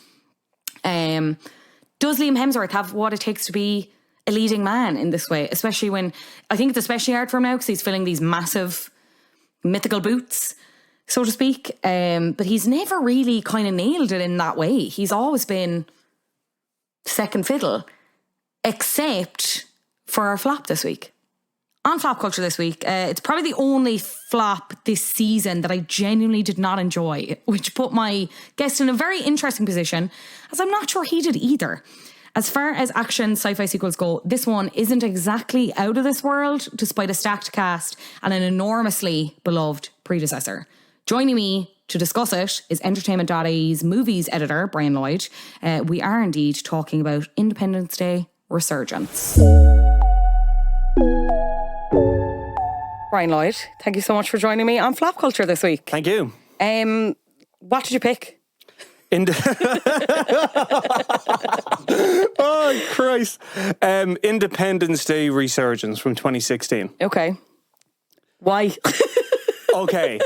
Does Liam Hemsworth have what it takes to be a leading man in this way? Especially when, I think it's especially hard for him now because he's filling these massive mythical boots, so to speak. But he's never really kind of nailed it in that way. He's always been second fiddle, except for our flop this week. On Flop Culture this week, it's probably the only flop this season that I genuinely did not enjoy, which put my guest in a very interesting position, as I'm not sure he did either. As far as action sci-fi sequels go, this one isn't exactly out of this world, despite a stacked cast and an enormously beloved predecessor. Joining me to discuss it is Entertainment.ie's movies editor, Brian Lloyd. We are indeed talking about Independence Day Resurgence. Brian Lloyd, thank you so much for joining me on Flop Culture this week. Thank you. What did you pick? Oh, Christ. Independence Day Resurgence from 2016. Okay. Why? Okay.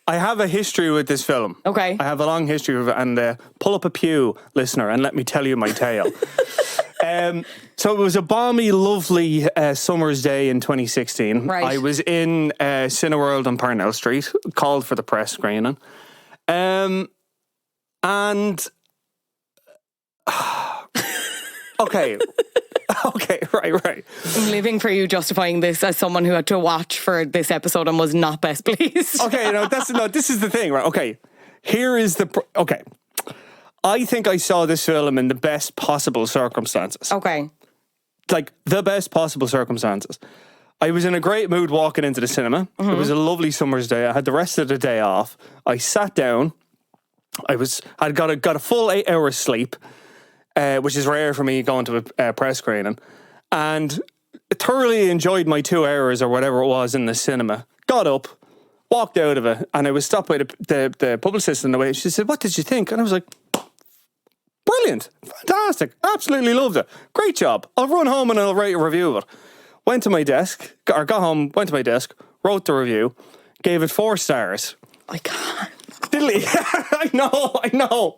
I have a history with this film. Okay. I have a long history with it, and pull up a pew, listener, and let me tell you my tale. So it was a balmy, lovely summer's day in 2016. Right. I was in Cineworld on Parnell Street, called for the press screening. And okay. Okay, right. I'm living for you justifying this as someone who had to watch for this episode and was not best pleased. Okay, this is the thing, right? Okay, here is okay. I think I saw this film in the best possible circumstances. Okay. Like, the best possible circumstances. I was in a great mood walking into the cinema. Mm-hmm. It was a lovely summer's day. I had the rest of the day off. I sat down. I'd got a full 8 hours sleep, which is rare for me going to a press screening, and thoroughly enjoyed my 2 hours or whatever it was in the cinema. Got up, walked out of it, and I was stopped by the publicist on the way. She said, "What did you think?" And I was like, "Brilliant, fantastic, absolutely loved it. Great job. I'll run home and I'll write a review of it." Got home, went to my desk, wrote the review, gave it 4 stars. I can't. Diddly. I know.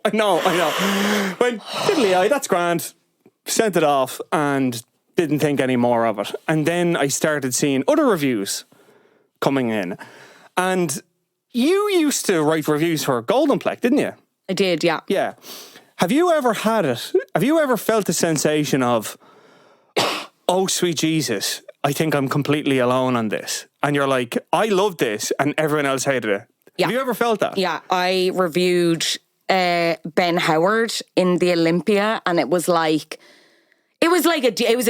Went, diddly, that's grand. Sent it off and didn't think any more of it. And then I started seeing other reviews coming in. And you used to write reviews for Golden Plaque, didn't you? I did, yeah. Yeah. Have you ever had it? Have you ever felt the sensation of, oh, sweet Jesus, I think I'm completely alone on this? And you're like, I love this and everyone else hated it. Yeah. Have you ever felt that? Yeah, I reviewed Ben Howard in the Olympia, and it was a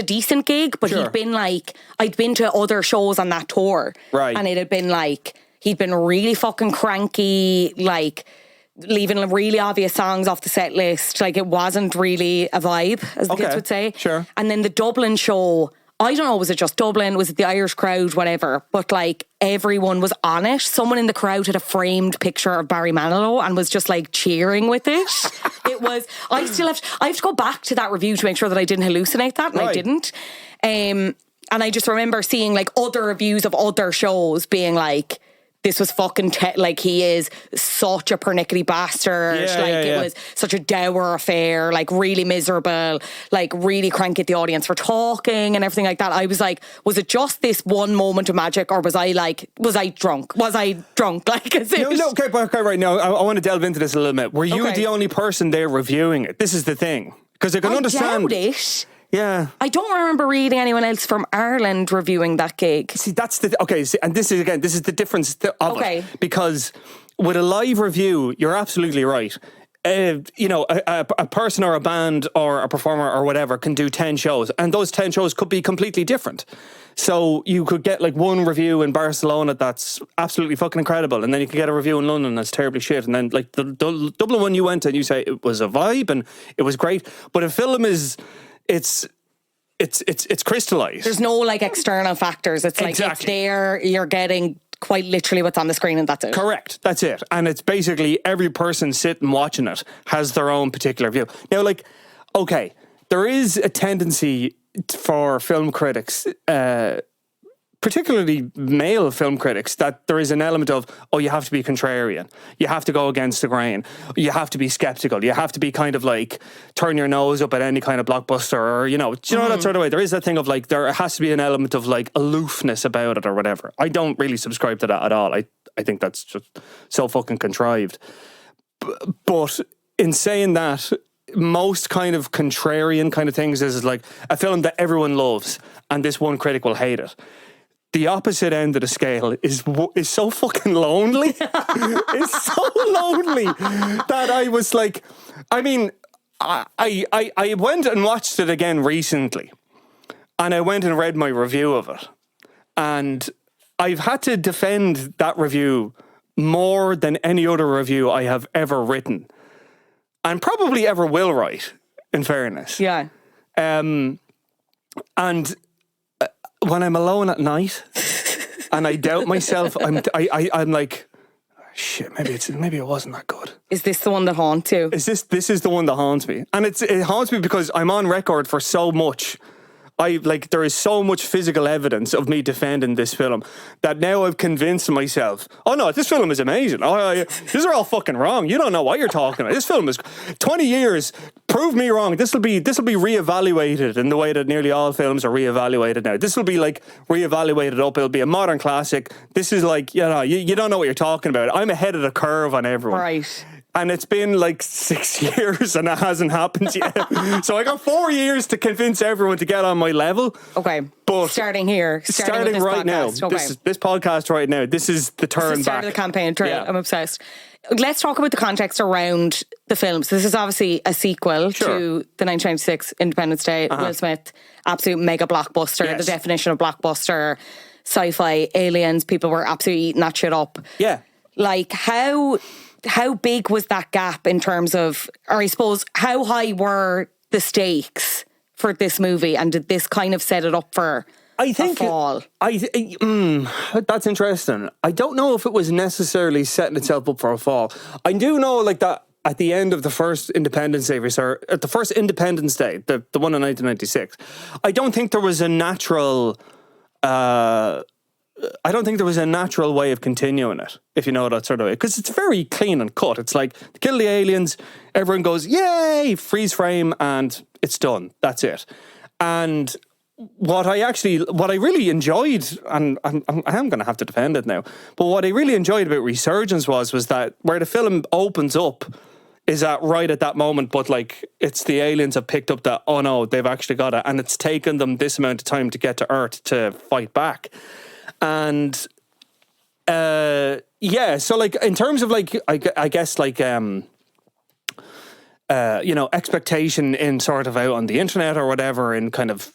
decent gig, but Sure. I'd been to other shows on that tour, right? And it had been like he'd been really fucking cranky, like leaving really obvious songs off the set list. Like, it wasn't really a vibe, as the kids would say. Sure. And then the Dublin show, I don't know, was it just Dublin? Was it the Irish crowd? Whatever. But like, everyone was on it. Someone in the crowd had a framed picture of Barry Manilow and was just like cheering with it. It was, I have to go back to that review to make sure that I didn't hallucinate that, and I didn't. And I just remember seeing like other reviews of other shows being like, this was fucking, like, he is such a pernickety bastard. It was such a dour affair, like really miserable, like really cranky at the audience for talking and everything like that. I was like, was it just this one moment of magic, or was I drunk? Like, is it? No, okay, right now, I want to delve into this a little bit. Were you the only person there reviewing it? This is the thing. Because I can understand. I doubt it. Yeah. I don't remember reading anyone else from Ireland reviewing that gig. See, that's the... Okay, and this is the difference of it. Because with a live review, you're absolutely right. A person or a band or a performer or whatever can do 10 shows, and those 10 shows could be completely different. So you could get like one review in Barcelona that's absolutely fucking incredible, and then you could get a review in London that's terribly shit, and then like the Dublin one you went to and you say it was a vibe and it was great. But a film is... It's crystallized. There's no like external factors. It's like it's there. You're getting quite literally what's on the screen, and that's it. Correct. That's it. And it's basically every person sitting watching it has their own particular view. Now, like, okay, there is a tendency for film critics, particularly male film critics, that there is an element of, oh, you have to be contrarian. You have to go against the grain. You have to be skeptical. You have to be kind of like, turn your nose up at any kind of blockbuster, or, that sort of way. There is that thing of like, there has to be an element of like aloofness about it or whatever. I don't really subscribe to that at all. I think that's just so fucking contrived. But in saying that, most kind of contrarian kind of things is like a film that everyone loves and this one critic will hate it. The opposite end of the scale is so fucking lonely. It's so lonely that I was like, I mean, I went and watched it again recently, and I went and read my review of it, and I've had to defend that review more than any other review I have ever written, and probably ever will write, in fairness. Yeah. And when I'm alone at night and I doubt myself, I'm like, oh, shit, maybe it wasn't that good. Is this the one that haunts you? This is the one that haunts me. And it haunts me because I'm on record for so much there is so much physical evidence of me defending this film that now I've convinced myself, oh no, this film is amazing. These are all fucking wrong. You don't know what you're talking about. This film is 20 years. Prove me wrong. This will be reevaluated in the way that nearly all films are reevaluated now. This will be like reevaluated up. It'll be a modern classic. This is like, you don't know what you're talking about. I'm ahead of the curve on everyone. Right. And it's been like 6 years and it hasn't happened yet. So I got 4 years to convince everyone to get on my level. Okay. But starting right podcast. Now. Okay. This podcast right now. This is the turn back. This is the start of the campaign. Yeah. I'm obsessed. Let's talk about the context around the films. This is obviously a sequel to the 1996 Independence Day. Will Smith, absolute mega blockbuster. Yes. The definition of blockbuster, sci-fi, aliens. People were absolutely eating that shit up. Yeah. Like how big was that gap in terms of, or I suppose, how high were the stakes for this movie, and did this kind of set it up for a fall? That's interesting. I don't know if it was necessarily setting itself up for a fall. I do know like that at the end of the first Independence Day, at the first Independence Day, the one in 1996, I don't think there was a natural... I don't think there was a natural way of continuing it, if you know that sort of way. Because it's very clean and cut. It's like, kill the aliens, everyone goes, yay, freeze frame, and it's done. That's it. And what I really enjoyed, and I am going to have to defend it now, but what I really enjoyed about Resurgence was that where the film opens up is that right at that moment, but like it's the aliens have picked up that, oh no, they've actually got it, and it's taken them this amount of time to get to Earth to fight back. And so like in terms of like I guess like expectation in sort of out on the internet or whatever, in kind of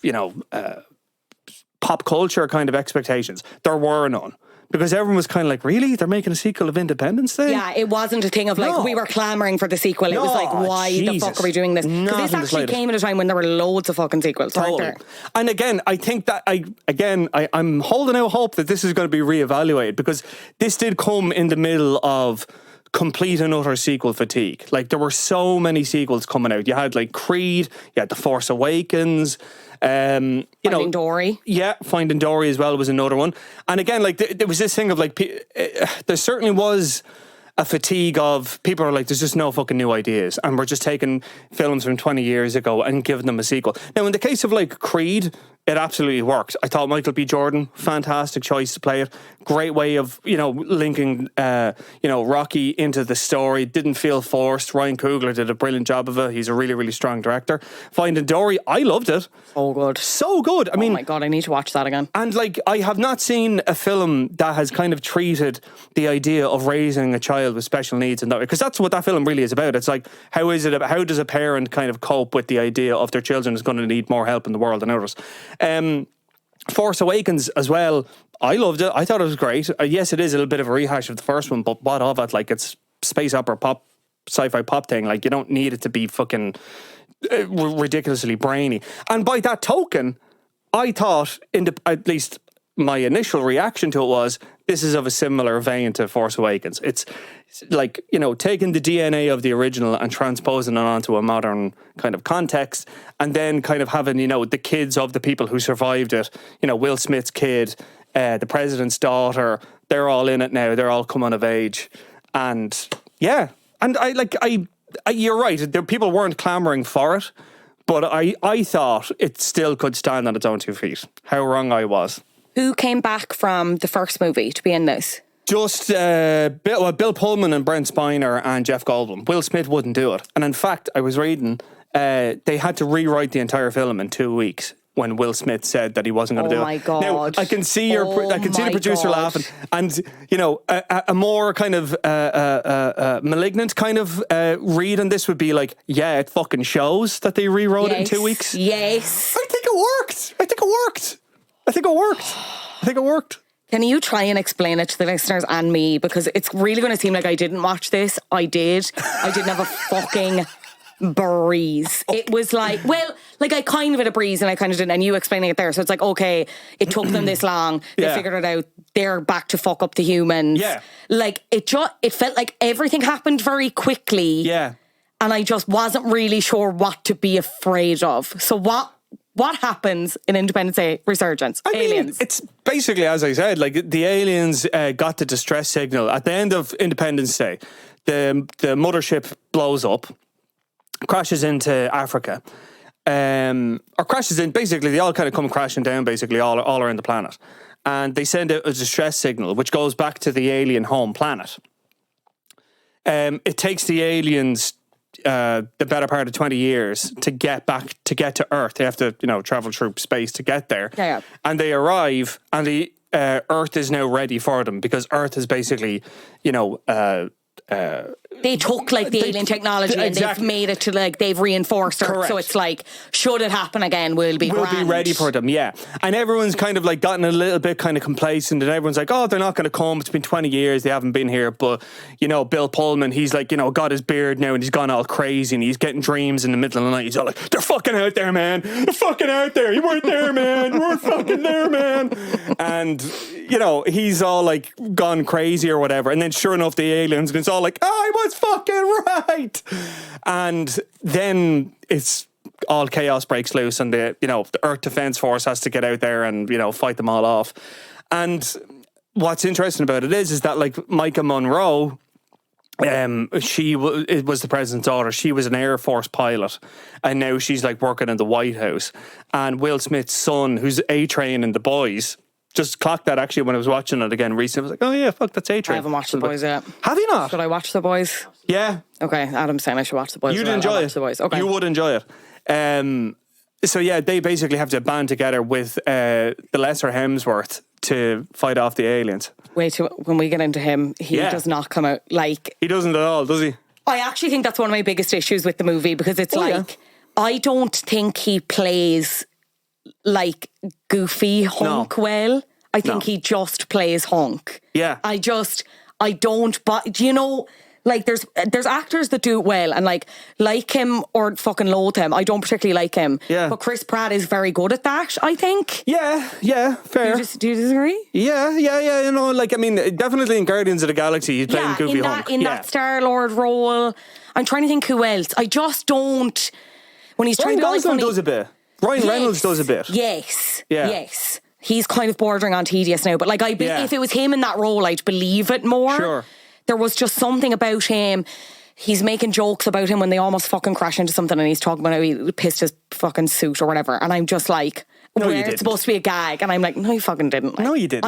pop culture kind of expectations, there were none. Because everyone was kind of like, really? They're making a sequel of Independence Day? Yeah, it wasn't a thing of like, we were clamouring for the sequel. It was like, why the fuck are we doing this? Because this actually came at a time when there were loads of fucking sequels. Totally. And again, I think that, I'm holding out hope that this is going to be reevaluated, because this did come in the middle of complete and utter sequel fatigue. Like, there were so many sequels coming out. You had like Creed, you had The Force Awakens, Finding Dory. Yeah, Finding Dory as well was another one. And again, like there was this thing of like, there certainly was a fatigue of people are like, there's just no fucking new ideas, and we're just taking films from 20 years ago and giving them a sequel. Now, in the case of like Creed, it absolutely worked. I thought Michael B. Jordan, fantastic choice to play it. Great way of, linking, Rocky into the story. Didn't feel forced. Ryan Coogler did a brilliant job of it. He's a really, really strong director. Finding Dory, I loved it. Oh, good. So good. I mean, oh my God, I need to watch that again. And like, I have not seen a film that has kind of treated the idea of raising a child with special needs and that, because that's what that film really is about. It's like, how does a parent kind of cope with the idea of their children is going to need more help in the world than others? Force Awakens as well, I loved it. I thought it was great. Yes, it is a little bit of a rehash of the first one, but what of it? Like, it's space opera pop, sci-fi pop thing. Like, you don't need it to be fucking ridiculously brainy. And by that token, I thought, at least my initial reaction to it was, this is of a similar vein to Force Awakens. It's like, taking the DNA of the original and transposing it onto a modern kind of context, and then kind of having, the kids of the people who survived it, Will Smith's kid, the president's daughter, they're all in it now. They're all coming of age. And yeah, and I you're right. People weren't clamoring for it, but I thought it still could stand on its own 2 feet. How wrong I was. Who came back from the first movie to be in this? Just Bill Pullman and Brent Spiner and Jeff Goldblum. Will Smith wouldn't do it. And in fact, I was reading, they had to rewrite the entire film in 2 weeks when Will Smith said that he wasn't going to do it. Oh my God. Now, I can see the producer laughing. And, a more kind of malignant kind of read on this would be like, yeah, it fucking shows that they rewrote it in 2 weeks. Yes. I think it worked. Can you try and explain it to the listeners and me? Because it's really going to seem like I didn't watch this. I did. I didn't have a fucking breeze. It was like, I kind of had a breeze and I kind of didn't. And you explaining it there. So it's like, okay, it took them this long. They figured it out. They're back to fuck up the humans. Yeah. Like, it felt like everything happened very quickly. Yeah. And I just wasn't really sure what to be afraid of. So what What happens in Independence Day Resurgence? Aliens. It's basically, as I said, like the aliens got the distress signal at the end of Independence Day. The mothership blows up, crashes into Africa, or crashes in. Basically, they all kind of come crashing down. Basically, all around the planet, and they send out a distress signal, which goes back to the alien home planet. It takes the aliens the better part of 20 years to get to Earth. They have to, travel through space to get there. Yeah. And they arrive, and the Earth is now ready for them because Earth is basically, they took like the alien technology and they've made it to like they've reinforced it. Correct. So it's like, should it happen again, we'll be ready for them, yeah. And everyone's kind of like gotten a little bit kind of complacent, and everyone's like, oh, they're not going to come. It's been 20 years, they haven't been here. But, Bill Pullman, he's like, got his beard now and he's gone all crazy and he's getting dreams in the middle of the night. He's all like, they're fucking out there, man. They're fucking out there. You weren't there, man. You weren't fucking there, man. And, he's all like gone crazy or whatever. And then sure enough, the aliens, and it's all like, I was fucking right. And then it's all chaos breaks loose, and the Earth Defense Force has to get out there and fight them all off. And what's interesting about it is that like Micah Monroe, it was the president's daughter. She was an Air Force pilot, and now she's like working in the White House. And Will Smith's son, who's A-Train in The Boys. Just clocked that actually when I was watching it again recently. I was like, oh yeah, fuck, that's A-Train. I haven't watched The Boys yet. Have you not? Should I watch The Boys? Yeah. Okay, Adam's saying I should watch The Boys. You'd enjoy it. The Boys. Okay. You would enjoy it. So yeah, they basically have to band together with the lesser Hemsworth to fight off the aliens. When we get into him, he does not come out like... He doesn't at all, does he? I actually think that's one of my biggest issues with the movie, because it's I don't think he plays like goofy hunk well. I think he just plays hunk. Yeah. I don't, but like there's actors that do it well, and like him or fucking loathe him. I don't particularly like him. Yeah. But Chris Pratt is very good at that, I think. Yeah, fair. Do you disagree? Yeah. Definitely in Guardians of the Galaxy, he's playing goofy hunk. In that Star-Lord role. I'm trying to think who else. I just don't... When he's trying to go like funny... does a bit. Ryan Reynolds does a bit. Yes. Yeah. Yes. He's kind of bordering on tedious now, but like if it was him in that role, I'd believe it more. Sure. There was just something about him. He's making jokes about him when they almost fucking crash into something, and he's talking about how he pissed his fucking suit or whatever. And I'm just like, it's supposed to be a gag. And I'm like, no, you fucking didn't. No, you didn't.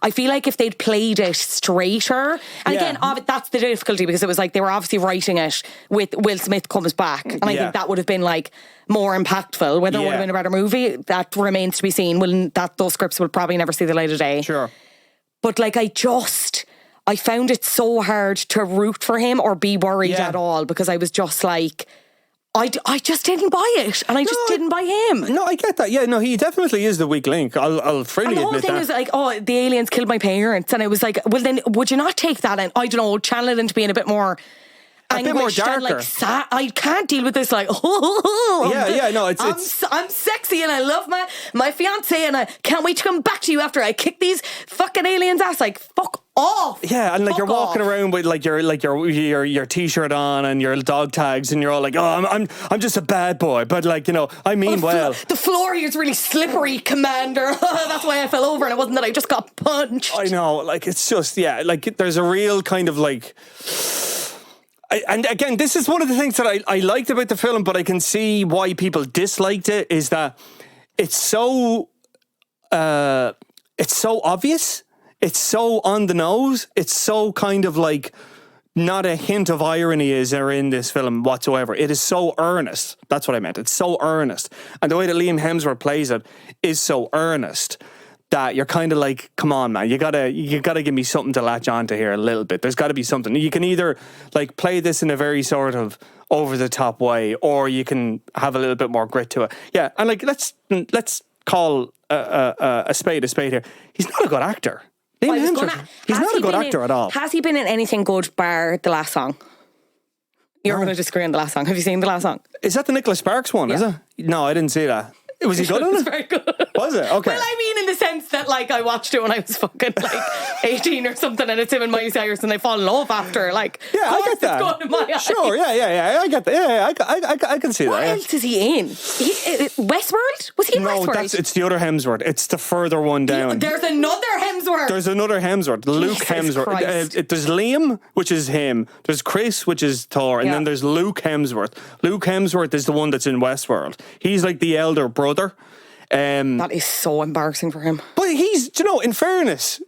I feel like if they'd played it straighter, and again, that's the difficulty, because it was like they were obviously writing it with Will Smith comes back, and I think that would have been like more impactful. Whether it would have been a better movie, that remains to be seen. Those scripts will probably never see the light of day. Sure. But like I found it so hard to root for him or be worried at all, because I was just like, I just didn't buy it, and I just didn't buy him. No, I get that. Yeah, no, he definitely is the weak link. I'll freely admit that. And the whole thing was like, oh, the aliens killed my parents, and it was like, well, then would you not take that and I don't know, channel it into being a bit more anguished, bit more darker. And like I can't deal with this. Like, I'm sexy and I love my fiance, and I can't wait to come back to you after I kick these fucking aliens' ass. Like, fuck off. Yeah, and like you're walking around with your t-shirt on and your dog tags, and you're all like, oh, I'm just a bad boy, but like, I mean well. The floor here is really slippery, Commander. That's why I fell over, and it wasn't that I just got punched. I know, like it's just like there's a real kind of like. And again, this is one of the things that I liked about the film, but I can see why people disliked it, is that it's so obvious. It's so on the nose. It's so kind of like not a hint of irony is there in this film whatsoever. It is so earnest. That's what I meant. It's so earnest. And the way that Liam Hemsworth plays it is so earnest that you're kind of like, come on, man, you gotta give me something to latch onto here a little bit. There's got to be something. You can either like play this in a very sort of over the top way, or you can have a little bit more grit to it. Yeah, and like let's call a spade here. He's not a good actor. He's not a good actor at all. Has he been in anything good bar the last song? You're going to disagree on the last song. Have you seen the last song? Is that the Nicholas Sparks one? Yeah. Is it? No, I didn't see that. Was he good on it? Very good. Was it? Okay. Well, I mean, in the sense that, like, I watched it when I was fucking, like, 18 or something, and it's him and Miley Cyrus, and they fall in love after, like, yeah, I get that. It's going in my eyes. Sure, yeah, I get that. Yeah, I can see What that. else is he in? Westworld? Was he in Westworld? No, it's the other Hemsworth. It's the further one down. There's another Hemsworth. Luke Jesus Hemsworth. Christ. There's Liam, which is him. There's Chris, which is Thor, and then there's Luke Hemsworth. Luke Hemsworth is the one that's in Westworld. He's like the elder brother. That is so embarrassing for him. But he's, you know, in fairness,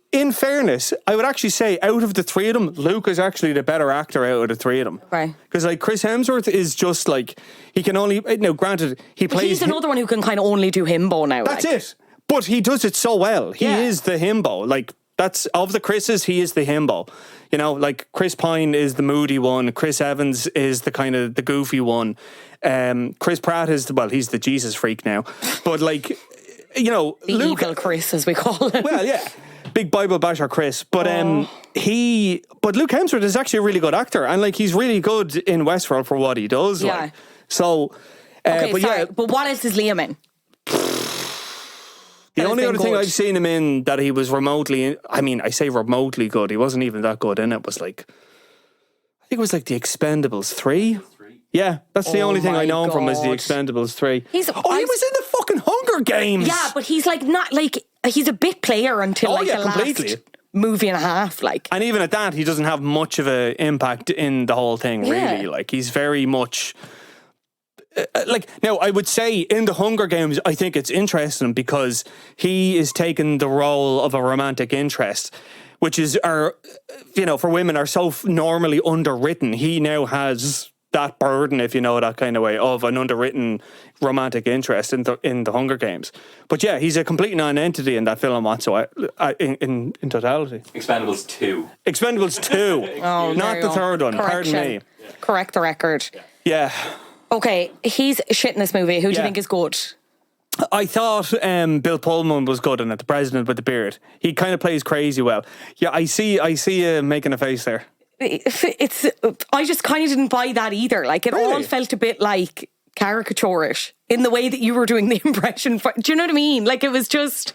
I would actually say out of the three of them, Luke is actually the better actor out of the three of them. Okay. Because, like, Chris Hemsworth is just like, he can only, now granted, he plays... He's another one who can kind of only do himbo now. That's it. But he does it so well. He is the himbo. Like, that's, of the Chris's, he is the himbo. You know, like, Chris Pine is the moody one. Chris Evans is the kind of the goofy one. Chris Pratt is, he's the Jesus freak now. But, like, you know... The Luke, evil Chris, as we call him. Well, yeah. Big Bible basher Chris. But but Luke Hemsworth is actually a really good actor. And, like, he's really good in Westworld for what he does. Yeah. Like. So... okay, but sorry. yeah. But what else is Liam in? The only other thing I've seen him in that he was remotely, I mean, I say remotely good, he wasn't even that good in it, was like, I think it was like The Expendables 3. Yeah, that's the only thing I know him from is The Expendables 3. He was in the fucking Hunger Games. Yeah, but he's like not like, he's a bit player until the completely. last movie and a half. Like, and even at that, he doesn't have much of an impact in the whole thing, really. Like, he's very much... like, now, I would say in the Hunger Games, I think it's interesting because he is taking the role of a romantic interest, which is, for women are so normally underwritten. He now has that burden, if you know that kind of way, of an underwritten romantic interest in the Hunger Games. But yeah, he's a complete non-entity in that film whatsoever, in totality. Expendables 2. Expendables 2. Oh, not the third one, Correction. pardon me. Correct the record. Yeah. Okay, he's shit in this movie. Who do you think is good? I thought Bill Pullman was good in it, the president with the beard. He kind of plays crazy well. Yeah, I see you making a face there. I just kind of didn't buy that either. Like, it all felt a bit like caricature-ish in the way that you were doing the impression. Do you know what I mean? Like, it was just...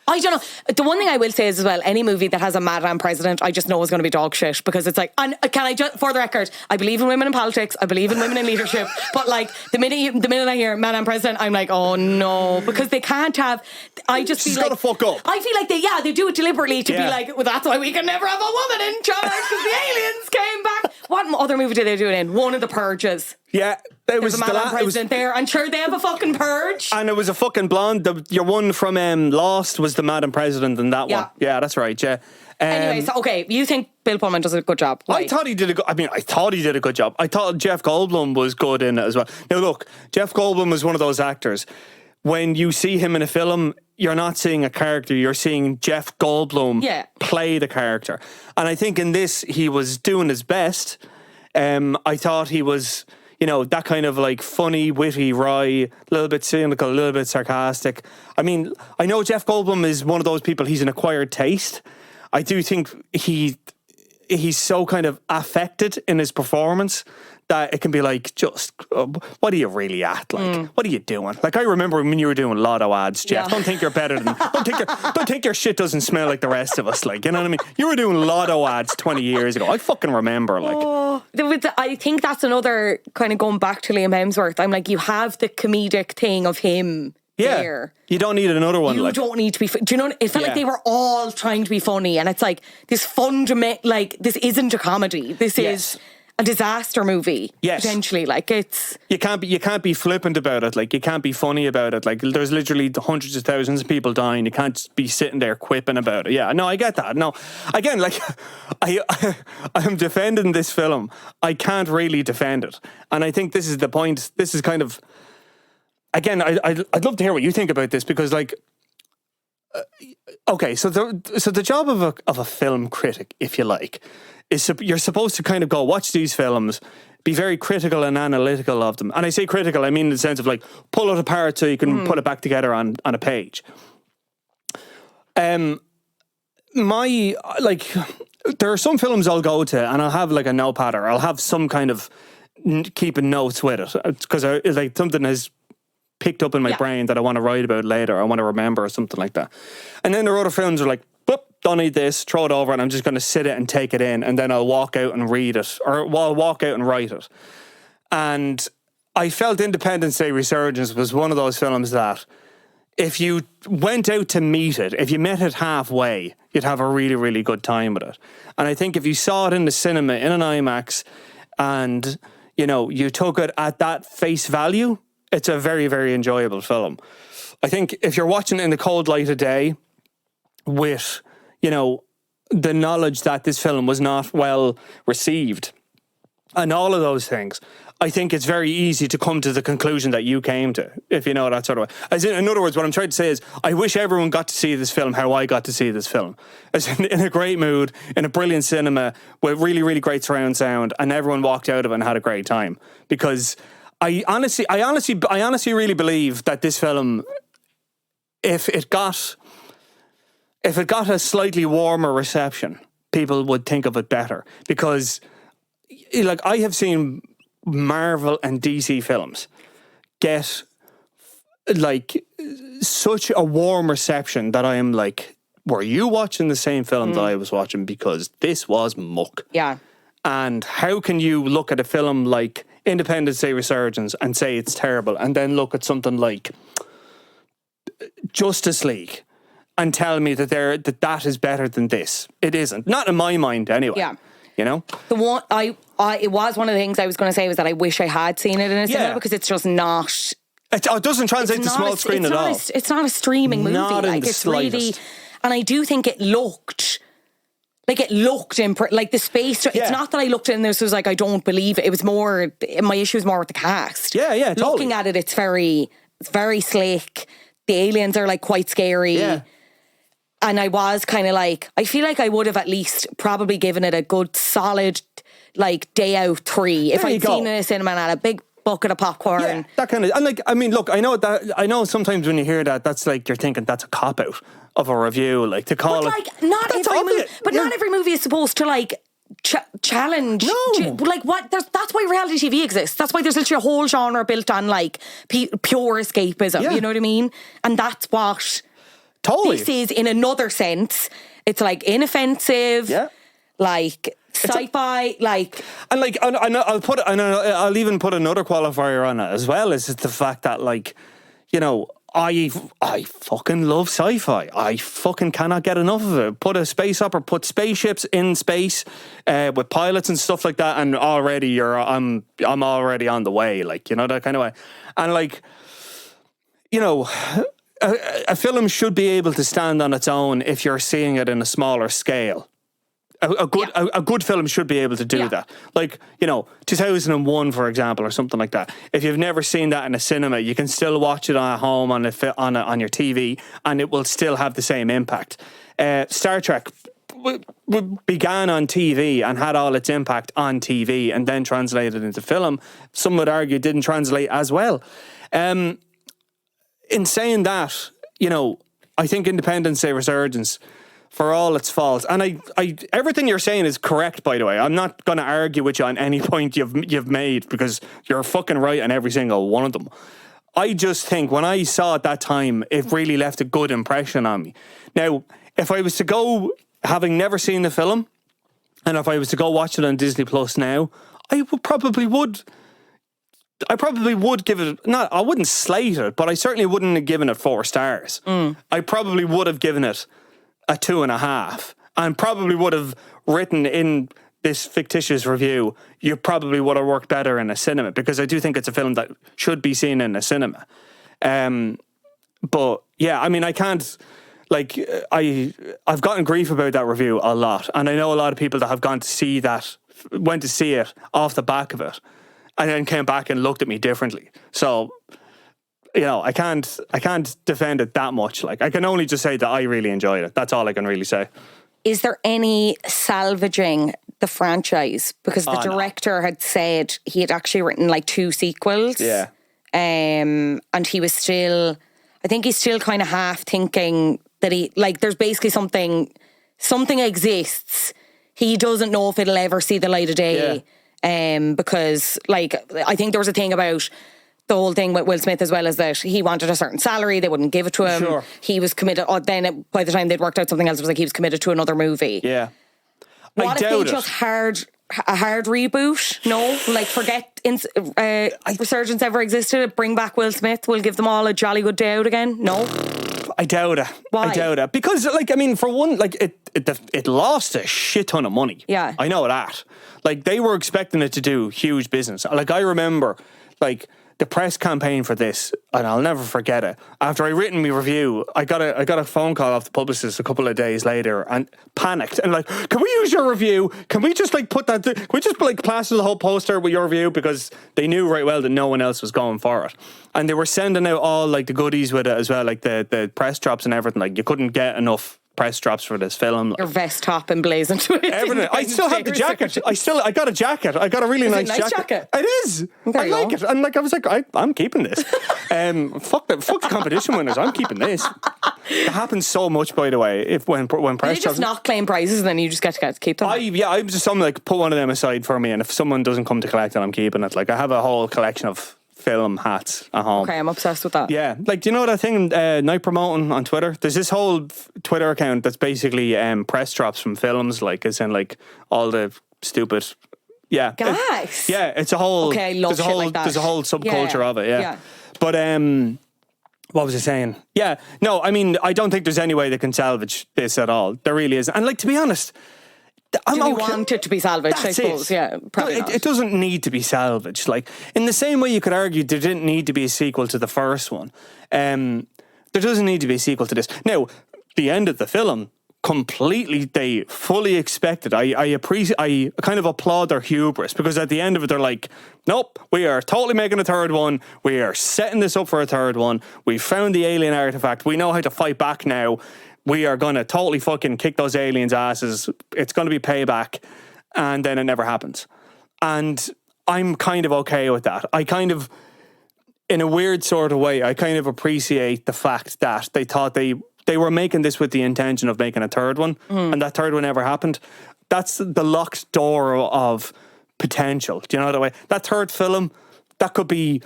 I don't know. The one thing I will say is as well, any movie that has a madam president, I just know is going to be dog shit, because it's like, and can I just, for the record, I believe in women in politics, I believe in women in leadership, but like the minute I hear madam president, I'm like, oh no, because they can't have. I just feel She's like gotta fuck up. I feel like they do it deliberately to be like, well, that's why we can never have a woman in charge because the aliens came back. What other movie did they do it in? One of the Purges. Yeah, it was a madam president there. I'm sure they have a fucking purge. And it was a fucking blonde. Your one from Lost was the madam president in that one. Yeah, that's right. Yeah. Anyway, so okay, you think Bill Pullman does a good job? Why? I thought he did a good job. I thought Jeff Goldblum was good in it as well. Now look, Jeff Goldblum is one of those actors. When you see him in a film, you're not seeing a character, you're seeing Jeff Goldblum play the character. And I think in this, he was doing his best. I thought he was, that kind of like funny, witty, wry, a little bit cynical, a little bit sarcastic. I mean, I know Jeff Goldblum is one of those people, he's an acquired taste. I do think he's so kind of affected in his performance that it can be like, just, what are you really at? Like, what are you doing? Like, I remember when you were doing Lotto ads, Jeff. Don't think you're better than, don't think your shit doesn't smell like the rest of us. Like, you know what I mean? You were doing Lotto ads 20 years ago. I fucking remember, like. I think that's another kind of going back to Liam Hemsworth. I'm like, you have the comedic thing of him. Yeah, there. You don't need another one. You don't need to be. Do you know? It felt like they were all trying to be funny, and it's like this fundamental. Like, this isn't a comedy. This is a disaster movie. Yes, potentially. Like, it's you can't be flippant about it. Like, you can't be funny about it. Like, there's literally hundreds of thousands of people dying. You can't be sitting there quipping about it. Yeah, no, I get that. No, again, like I'm defending this film. I can't really defend it, and I think this is the point. This is kind of. Again, I'd love to hear what you think about this, because, like, okay, so the job of a film critic, if you like, is you're supposed to kind of go watch these films, be very critical and analytical of them. And I say critical, I mean in the sense of like pull it apart so you can put it back together on a page. There are some films I'll go to and I'll have like a notepad, or I'll have some kind of keeping notes with it, because like something has picked up in my brain that I want to write about later, I want to remember or something like that. And then there are other films that are like, boop, don't need this, throw it over, and I'm just going to sit it and take it in, and then I'll walk out and read it, or I'll walk out and write it. And I felt Independence Day Resurgence was one of those films that if you went out to meet it, if you met it halfway, you'd have a really, really good time with it. And I think if you saw it in the cinema, in an IMAX, and, you know, you took it at that face value, it's a very, very enjoyable film. I think if you're watching it in the cold light of day with, you know, the knowledge that this film was not well received and all of those things, I think it's very easy to come to the conclusion that you came to, if you know that sort of way. As in other words, what I'm trying to say is, I wish everyone got to see this film how I got to see this film. As in a great mood, in a brilliant cinema, with really, really great surround sound, and everyone walked out of it and had a great time. Because I honestly really believe that this film, if it got a slightly warmer reception, people would think of it better. Because, like, I have seen Marvel and DC films get like such a warm reception that I am like, were you watching the same film that I was watching? Because this was muck. Yeah. And how can you look at a film like Independence Day Resurgence and say it's terrible, and then look at something like Justice League and tell me that that is better than this? It isn't. Not in my mind, anyway. Yeah. You know? The one it was one of the things I was going to say was that I wish I had seen it in a cinema, because it's just not. It doesn't translate to small screen at all. It's not a streaming movie. Not like in the it's slightest. really, and I do think it looked in like the space. Yeah. It's not that I looked in this was like I don't believe it. It was more, my issue was more with the cast. Yeah, totally. Looking at it, it's very slick. The aliens are like quite scary. Yeah. And I was kind of like, I feel like I would have at least probably given it a good solid, like, day out 3 if I'd seen it in a cinema and had a big bucket of popcorn. Yeah, that kind of, and like, I mean, look, I know sometimes when you hear that, that's like, you're thinking that's a cop-out of a review, like, to call but it. Like, not every movie, but not every movie is supposed to, like, challenge. No. Like, what? That's why reality TV exists. That's why there's literally a whole genre built on, like, pure escapism. Yeah. You know what I mean? And that's what... Totally. This is, in another sense, it's like inoffensive, like sci-fi, like, and like, I'll even put another qualifier on it as well. Is the fact that, like, you know, I fucking love sci-fi. I fucking cannot get enough of it. Put spaceships in space with pilots and stuff like that, and already I'm already on the way. Like, you know, that kind of way, and like, you know. A film should be able to stand on its own if you're seeing it in a smaller scale. A good film should be able to do that. Like, you know, 2001, for example, or something like that. If you've never seen that in a cinema, you can still watch it at home on your TV, and it will still have the same impact. Star Trek began on TV and had all its impact on TV, and then translated into film. Some would argue didn't translate as well. In saying that, you know, I think Independence Day Resurgence, for all its faults, and I everything you're saying is correct, by the way. I'm not going to argue with you on any point you've made, because you're fucking right on every single one of them. I just think when I saw it that time, it really left a good impression on me. Now, if I was to go, having never seen the film, and if I was to go watch it on Disney Plus now, I probably would give it, I wouldn't slate it, but I certainly wouldn't have given it 4 stars. I probably would have given it a 2.5, and probably would have written in this fictitious review, you probably would have worked better in a cinema, because I do think it's a film that should be seen in a cinema. But yeah, I mean, I can't, like, I've gotten grief about that review a lot, and I know a lot of people that have went to see it off the back of it, and then came back and looked at me differently. So, you know, I can't defend it that much. Like, I can only just say that I really enjoyed it. That's all I can really say. Is there any salvaging the franchise? Because the director had said he had actually written like 2 sequels. Yeah. And he was still, I think he's still kind of half thinking that there's basically something exists. He doesn't know if it'll ever see the light of day. Yeah. Because, like, I think there was a thing about the whole thing with Will Smith as well is that he wanted a certain salary, they wouldn't give it to him. Sure. He was committed. By the time they'd worked out something else, it was like he was committed to another movie. Yeah. What if they just a hard reboot? No, like forget Resurgence ever existed. Bring back Will Smith. We'll give them all a jolly good day out again. No. I doubt it. Why? I doubt it. Because, like, I mean, for one, like, it lost a shit ton of money. Yeah. I know that. Like, they were expecting it to do huge business. Like, I remember, like, the press campaign for this, and I'll never forget it. After I written my review, I got a phone call off the publicist a couple of days later and panicked and like, can we use your review? Can we just like can we just like plaster the whole poster with your review? Because they knew right well that no one else was going for it. And they were sending out all like the goodies with it as well, like the press drops and everything. Like you couldn't get enough press drops for this film. Your vest top emblazoned to it. Everything. I still have the jacket. I got a jacket. I got a really nice jacket. It is. I like it. And like I was like, I'm keeping this. Fuck the competition winners. I'm keeping this. It happens so much, by the way. If when press you just not claim prizes and then you just get to keep them. I'm just something like put one of them aside for me, and if someone doesn't come to collect it, I'm keeping it. Like I have a whole collection of film hats at home. Okay, I'm obsessed with that. Yeah, like do you know that thing night promoting on Twitter? There's this whole Twitter account that's basically press drops from films, like as in like all the stupid. Yeah, guys. It's a whole. Okay, I love shit like that. There's a whole subculture of it. Yeah. But what was I saying? Yeah, no, I mean I don't think there's any way they can salvage this at all. There really isn't. And like to be honest. Do we want it to be salvaged, I suppose? Yeah, probably not. It doesn't need to be salvaged. Like, in the same way you could argue there didn't need to be a sequel to the first one, there doesn't need to be a sequel to this. Now, the end of the film, completely, they fully expected. I kind of applaud their hubris, because at the end of it, they're like, nope, we are totally making a third one. We are setting this up for a third one. We found the alien artifact. We know how to fight back now. We are going to totally fucking kick those aliens' asses. It's going to be payback. And then it never happens. And I'm kind of okay with that. I kind of, in a weird sort of way, I kind of appreciate the fact that they thought they were making this with the intention of making a third one. And that third one never happened. That's the locked door of potential. Do you know that way? That third film, that could be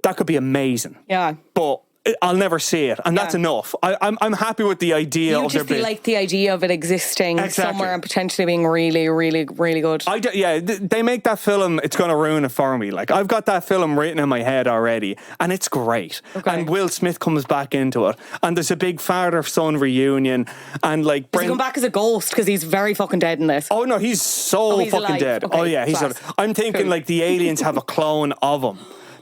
amazing. Yeah. But I'll never see it, and that's enough. I'm happy with the idea of there being. You just like the idea of it existing somewhere and potentially being really, really, really good. They make that film, it's going to ruin it for me. Like I've got that film written in my head already, and it's great. Okay. And Will Smith comes back into it, and there's a big father-son reunion, and like Does he come back as a ghost because he's very fucking dead in this? Oh no, he's fucking alive. Dead. Okay, he's. I'm thinking like the aliens have a clone of him.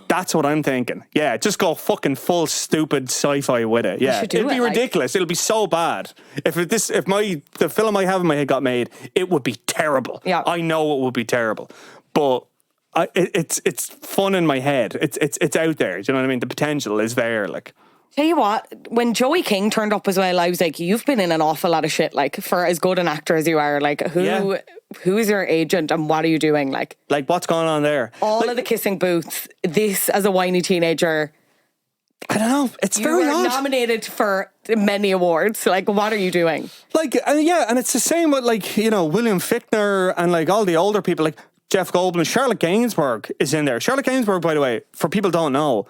That's what I'm thinking. Yeah, just go fucking full stupid sci-fi with it. Yeah, it'll be ridiculous. It'll be so bad. If the film I have in my head got made, it would be terrible. Yeah, I know it would be terrible, but it's fun in my head. It's out there. Do you know what I mean? The potential is there. Like. Tell you what, when Joey King turned up as well, I was like, you've been in an awful lot of shit, like, for as good an actor as you are. Like, who is your agent and what are you doing? Like what's going on there? All of the kissing booths, this as a whiny teenager. I don't know. It's very odd. You were nominated for many awards. Like, what are you doing? Like, and it's the same with, like, you know, William Fichtner and, like, all the older people, like Jeff Goldblum. Charlotte Gainsbourg is in there. Charlotte Gainsbourg, by the way, for people who don't know,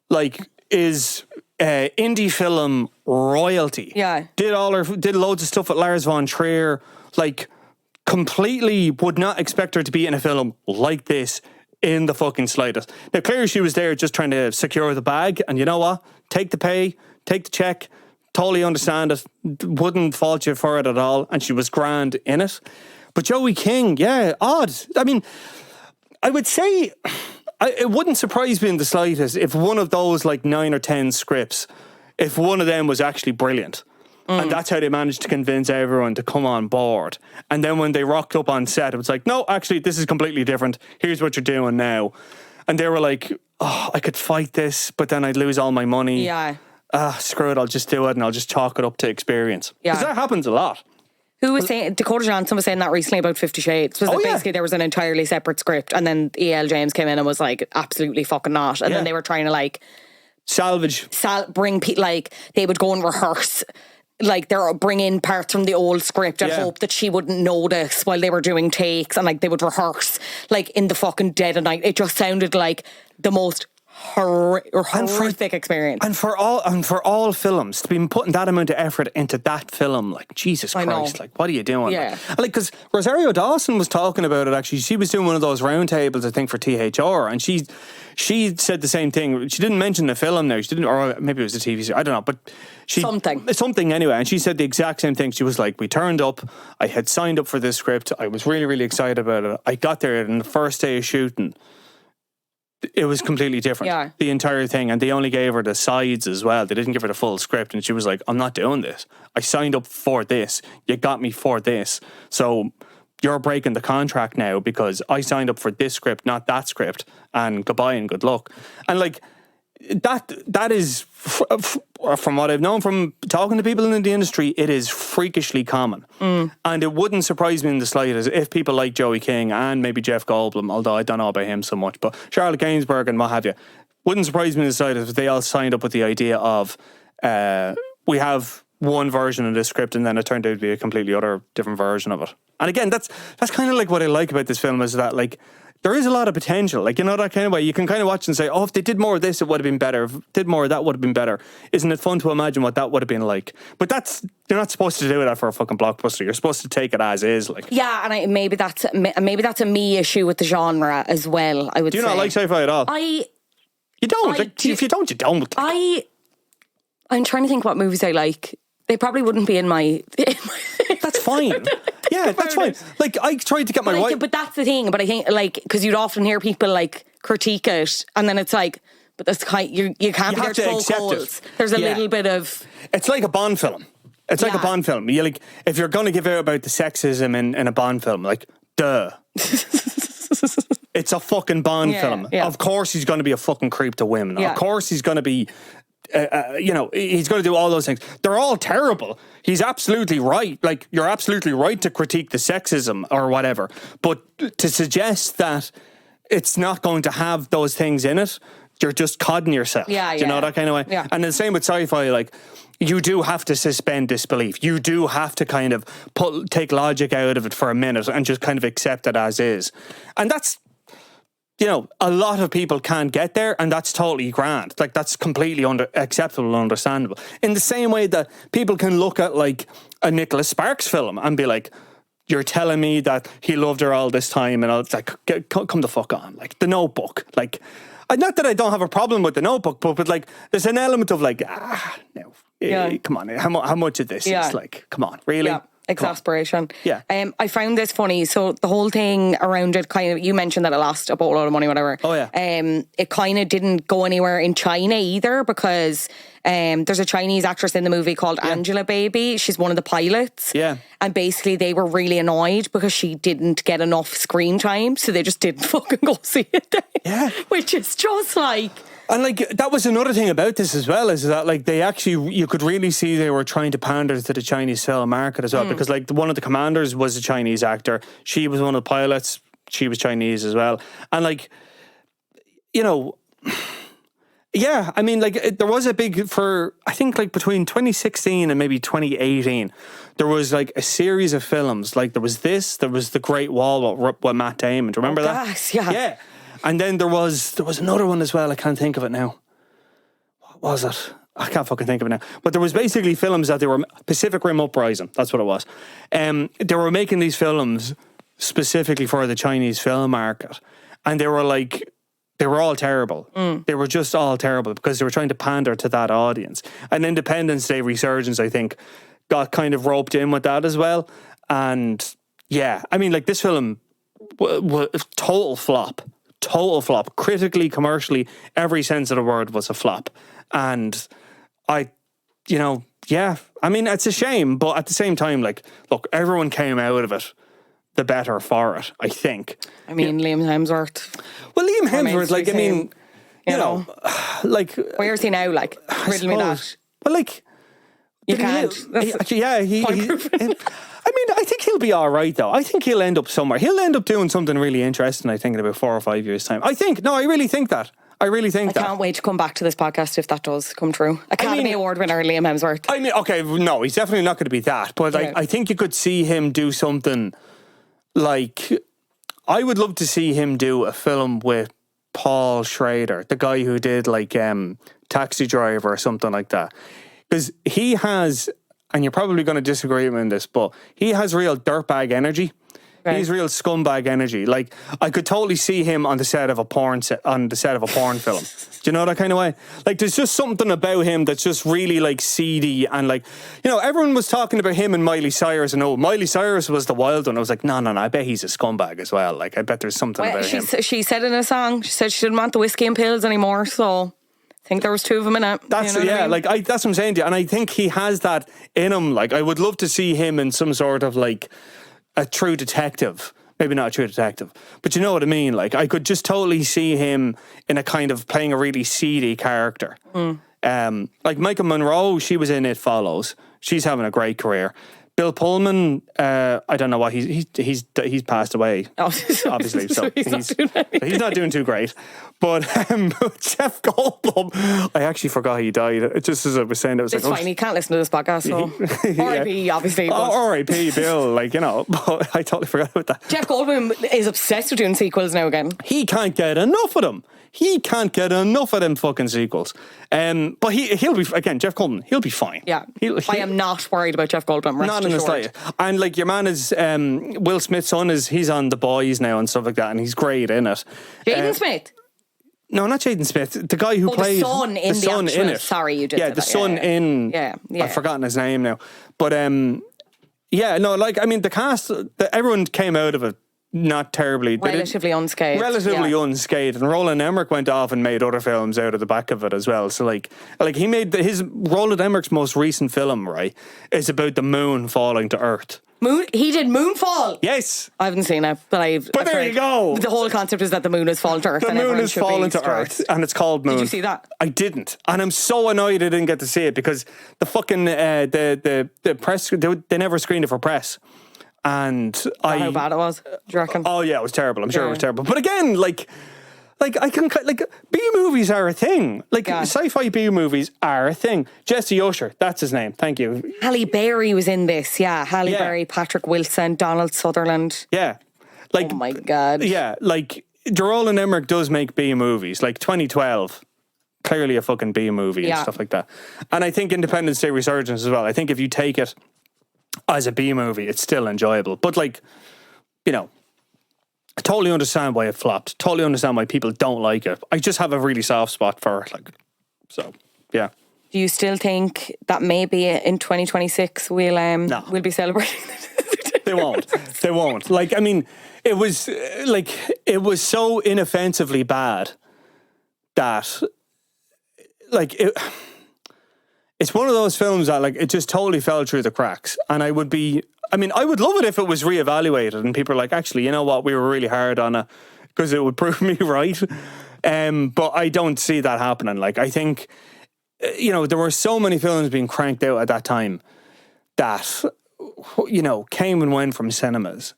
like, is indie film royalty. Yeah. Did loads of stuff with Lars von Trier. Like, completely would not expect her to be in a film like this in the fucking slightest. Now, clearly she was there just trying to secure the bag, and you know what? Take the pay, take the check, totally understand it, wouldn't fault you for it at all, and she was grand in it. But Joey King, yeah, odd. I mean, I would say it wouldn't surprise me in the slightest if one of those like 9 or 10 scripts, if one of them was actually brilliant. And that's how they managed to convince everyone to come on board. And then when they rocked up on set, it was like, no, actually, this is completely different. Here's what you're doing now. And they were like, oh, I could fight this, but then I'd lose all my money. Yeah. Screw it, I'll just do it and I'll just chalk it up to experience. Yeah. Because that happens a lot. Who was saying, Dakota Johnson was saying that recently about 50 Shades. Was that basically there was an entirely separate script and then E.L. James came in and was like, absolutely fucking not. And then they were trying to like... salvage. Bring people, like, they would go and rehearse... Like, they're bring in parts from the old script and hope that she wouldn't notice while they were doing takes, and like they would rehearse like in the fucking dead of night. It just sounded like the most horrific experience. And for all films to be putting that amount of effort into that film, like Jesus Christ, like what are you doing? Yeah. Like because Rosario Dawson was talking about it. Actually, she was doing one of those roundtables, I think, for THR, and she said the same thing. She didn't mention the film now. She didn't, or maybe it was a TV series. I don't know, but something anyway. And she said the exact same thing. She was like, "We turned up. I had signed up for this script. I was really, really excited about it. I got there, and the first day of shooting, it was completely different. Yeah. The entire thing. And they only gave her the sides as well. They didn't give her the full script. And she was like, I'm not doing this. I signed up for this. You got me for this. So you're breaking the contract now because I signed up for this script, not that script. And goodbye and good luck." And like, that is, from what I've known from talking to people in the industry, it is freakishly common. And it wouldn't surprise me in the slightest if people like Joey King and maybe Jeff Goldblum, although I don't know about him so much, but Charlotte Gainsbourg and what have you, wouldn't surprise me in the slightest if they all signed up with the idea of we have one version of this script and then it turned out to be a completely other different version of it. And again, that's kind of like what I like about this film, is that like there is a lot of potential. Like, you know, that kind of way you can kind of watch and say, oh, if they did more of this, it would have been better. If they did more of that, would have been better. Isn't it fun to imagine what that would have been like? But you're not supposed to do that for a fucking blockbuster. You're supposed to take it as is. Like, yeah, and maybe that's a me issue with the genre as well, I would say. Do you not like sci-fi at all? You don't. If you don't, you don't. I'm trying to think what movies I like. They probably wouldn't be in my That's fine. Yeah, that's fine. Like, I tried to get my wife... But that's the thing. But I think, like, because you'd often hear people, like, critique it, and then it's like, but that's kind... You can't be there to accept it. There's a little bit of... It's like a Bond film. It's like a Bond film. You like, if you're going to give out about the sexism in a Bond film, like, duh. It's a fucking Bond film. Yeah. Of course he's going to be a fucking creep to women. Yeah. Of course he's going to be... he's going to do all those things. They're all terrible. He's absolutely right. Like, you're absolutely right to critique the sexism or whatever. But to suggest that it's not going to have those things in it, you're just codding yourself. Yeah, you know, that kind of way. Yeah. And the same with sci-fi, like, you do have to suspend disbelief. You do have to kind of take logic out of it for a minute and just kind of accept it as is. And that's, you know, a lot of people can't get there, and that's totally grand. Like, that's completely acceptable and understandable. In the same way that people can look at, like, a Nicholas Sparks film and be like, you're telling me that he loved her all this time, and it's like, come the fuck on. Like, The Notebook. Like, not that I don't have a problem with The Notebook, but like, there's an element of like, no, come on, how much of this is like, come on, really? Yeah. Exasperation. Yeah. I found this funny. So the whole thing around it kind of, you mentioned that it lost a boatload of money, whatever. Oh, yeah. It kind of didn't go anywhere in China either, because there's a Chinese actress in the movie called Angela Baby. She's one of the pilots. Yeah. And basically they were really annoyed because she didn't get enough screen time, so they just didn't fucking go see it. Yeah. Which is just like... And like, that was another thing about this as well, is that like, they actually, you could really see they were trying to pander to the Chinese film market as well, because like, one of the commanders was a Chinese actor. She was one of the pilots. She was Chinese as well. And like, you know, yeah, I mean, like, there was a big, for, I think like between 2016 and maybe 2018, there was like a series of films. Like, there was The Great Wall with Matt Damon. Do you remember that? Yes, yeah. Yeah. And then there was another one as well. I can't think of it now. What was it? I can't fucking think of it now. But there was basically films that they were... Pacific Rim Uprising. That's what it was. They were making these films specifically for the Chinese film market. And they were like... They were all terrible. They were just all terrible because they were trying to pander to that audience. And Independence Day Resurgence, I think, got kind of roped in with that as well. And yeah, I mean, like, this film was total flop. Critically, commercially, every sense of the word was a flop. And I mean, it's a shame, but at the same time, like, look, everyone came out of it the better for it, I think. I mean, Liam Hemsworth. Well, Liam Hemsworth, like, I mean, you know, like... Where's he now, like? Riddle me that. Well, like... You can't. I mean, I think he'll be all right, though. I think he'll end up somewhere. He'll end up doing something really interesting, I think, in about 4 or 5 years' time. I really think that. I can't wait to come back to this podcast if that does come true. Academy Award winner Liam Hemsworth. I mean, okay, no, he's definitely not going to be that. But I think you could see him do something like... I would love to see him do a film with Paul Schrader, the guy who did like Taxi Driver or something like that. Because he has, and you're probably going to disagree with me on this, but he has real dirtbag energy. Right. He's real scumbag energy. Like, I could totally see him on the set of a porn film. Do you know that kind of way? Like, there's just something about him that's just really like seedy and like, you know, everyone was talking about him and Miley Cyrus, and Miley Cyrus was the wild one. I was like, no, I bet he's a scumbag as well. Like, I bet there's something about him. She said in a song, she said she didn't want the whiskey and pills anymore, so I think there was 2 of them in it. That's you know yeah, I mean? like that's what I'm saying to you, and I think he has that in him. Like, I would love to see him in some sort of like a true detective. Maybe not a true detective, but you know what I mean? Like, I could just totally see him in a kind of playing a really seedy character. Like Michael Monroe, she was in It Follows. She's having a great career. Bill Pullman, I don't know what he's passed away. Oh, obviously, so he's not doing too great. But Jeff Goldblum, I actually forgot he died. Just as I was saying, it was it's fine. He can't listen to this podcast. So R.I.P. Obviously. R.I.P. Bill, like, you know. But I totally forgot about that. Jeff Goldblum is obsessed with doing sequels now again. He can't get enough of them. He can't get enough of them fucking sequels. But he'll be, again, Jeff Goldblum, he'll be fine. Yeah. I am not worried about Jeff Goldblum. Not in the slightest. And like, your man is, Will Smith's son he's on The Boys now and stuff like that, and he's great in it. Jaden Smith? No, not Jaden Smith. The guy who played the son in it. Sorry, you did. Yeah, the son in. Yeah. I've forgotten his name now. But yeah, no, like, I mean, the cast, everyone came out of it not terribly. Relatively unscathed. Unscathed. And Roland Emmerich went off and made other films out of the back of it as well. So like he made his Roland Emmerich's most recent film, right, is about the moon falling to Earth. He did Moonfall. Yes. I haven't seen it, but there you go. The whole concept is that the moon has fallen to Earth. The moon has fallen to Earth, and it's called Moon. Did you see that? I didn't, and I'm so annoyed I didn't get to see it because the fucking the press they never screened it for press, and how bad it was. Do you reckon? Oh yeah, it was terrible. I'm sure it was terrible. But again, like I can B movies are a thing. Like sci-fi B movies are a thing. Jesse Usher, that's his name. Thank you. Halle Berry was in this. Yeah, Halle Berry, Patrick Wilson, Donald Sutherland. Yeah, like, oh my god. Yeah, like Roland Emmerich does make B movies. Like 2012, clearly a fucking B movie and stuff like that. And I think Independence Day Resurgence as well. I think if you take it as a B movie, it's still enjoyable. But like, you know, I totally understand why it flopped. Totally understand why people don't like it. I just have a really soft spot for it. Like, so, yeah. Do you still think that maybe in 2026 we'll be celebrating? They won't. Like, I mean, it was so inoffensively bad that, like, it's one of those films that, like, it just totally fell through the cracks. And I would love it if it was reevaluated and people are like, actually, you know what, we were really hard on it because it would prove me right. But I don't see that happening. Like, I think, you know, there were so many films being cranked out at that time that, you know, came and went from cinemas.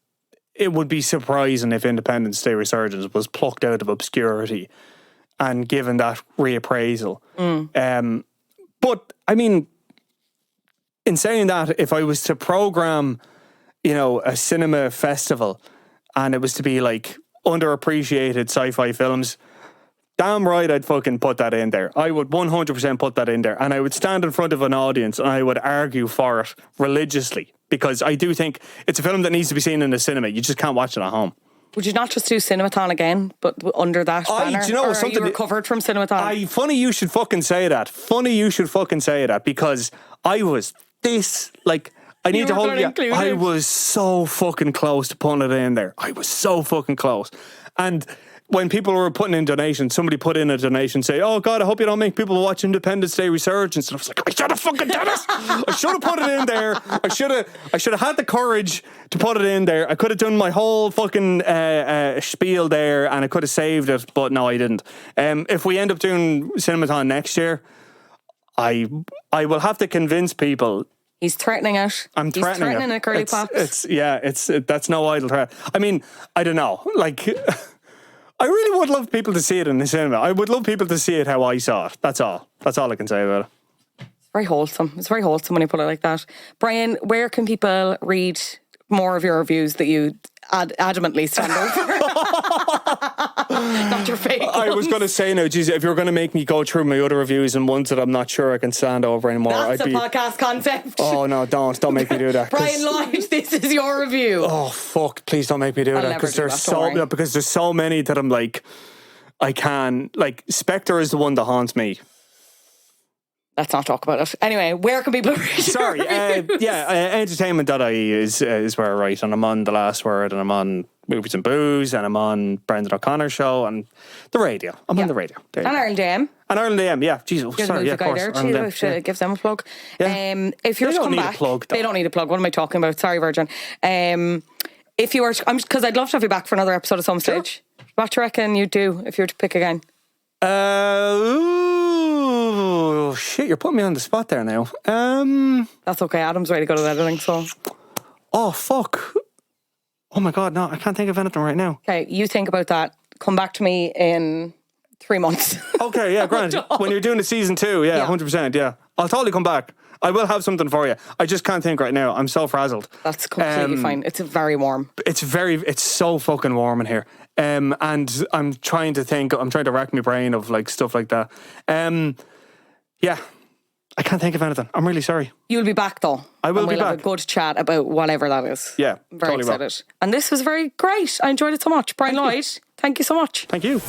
It would be surprising if Independence Day Resurgence was plucked out of obscurity and given that reappraisal. But, I mean, in saying that, if I was to program, you know, a cinema festival and it was to be like underappreciated sci-fi films, damn right I'd fucking put that in there. I would 100% put that in there. And I would stand in front of an audience and I would argue for it religiously because I do think it's a film that needs to be seen in the cinema. You just can't watch it at home. Would you not just do Cinemathon again, but under that banner? Do you know, or are you recovered from Cinemathon? Funny you should fucking say that because I was this, like, I need to hold you. I was so fucking close to putting it in there. I was so fucking close. And when people were putting in donations, somebody put in a donation say, oh God, I hope you don't make people watch Independence Day Resurgence. And I was like, I should have fucking done it. I should have put it in there. I should have had the courage to put it in there. I could have done my whole fucking spiel there and I could have saved it, but no, I didn't. If we end up doing Cinemathon next year, I will have to convince people. He's threatening it. I'm threatening it. He's threatening a curly pops. That's no idle threat. I mean, I don't know. Like, I really would love people to see it in the cinema. I would love people to see it how I saw it. That's all. That's all I can say about it. It's very wholesome. It's very wholesome when you put it like that. Brian, where can people read more of your reviews that you adamantly stand over? Not your fake I was ones. going to say now, geez, if you're going to make me go through my other reviews and ones that I'm not sure I can stand over anymore, That's a podcast concept. Oh no, don't make me do that. Brian Lloyd, this is your review. Oh fuck! Please don't make me do that because there's so many that I'm like, I can like. Spectre is the one that haunts me. Let's not talk about it. Anyway, where can people read Sorry, Entertainment.ie is where I write, and I'm on The Last Word, and I'm on Movies and Booze, and I'm on Brendan O'Connor's show, and the radio. I'm on the radio. And Ireland AM. And Ireland AM, yeah. Jesus, sorry, yeah, of course. Give them a plug. Yeah. If you're They to don't come need a back, plug, though. they don't need a plug. What am I talking about? Sorry, Virgin. If you were, because I'd love to have you back for another episode at some stage. What do you reckon you'd do if you were to pick again? Oh shit! You're putting me on the spot there now. That's okay. Adam's ready to go to editing. So. Oh fuck! Oh my god! No, I can't think of anything right now. Okay, you think about that. Come back to me in 3 months. Okay, yeah, grand. When you're doing the season 2, yeah, 100%, yeah. I'll totally come back. I will have something for you. I just can't think right now. I'm so frazzled. That's completely fine. It's very warm. It's so fucking warm in here. And I'm trying to think, I'm trying to rack my brain of like stuff like that. Yeah, I can't think of anything. I'm really sorry. You'll be back though. I will and be we'll back. have a good chat about whatever that is. Yeah, I'm very totally excited. Will. And this was very great. I enjoyed it so much. Brian Lloyd, thank you so much. Thank you.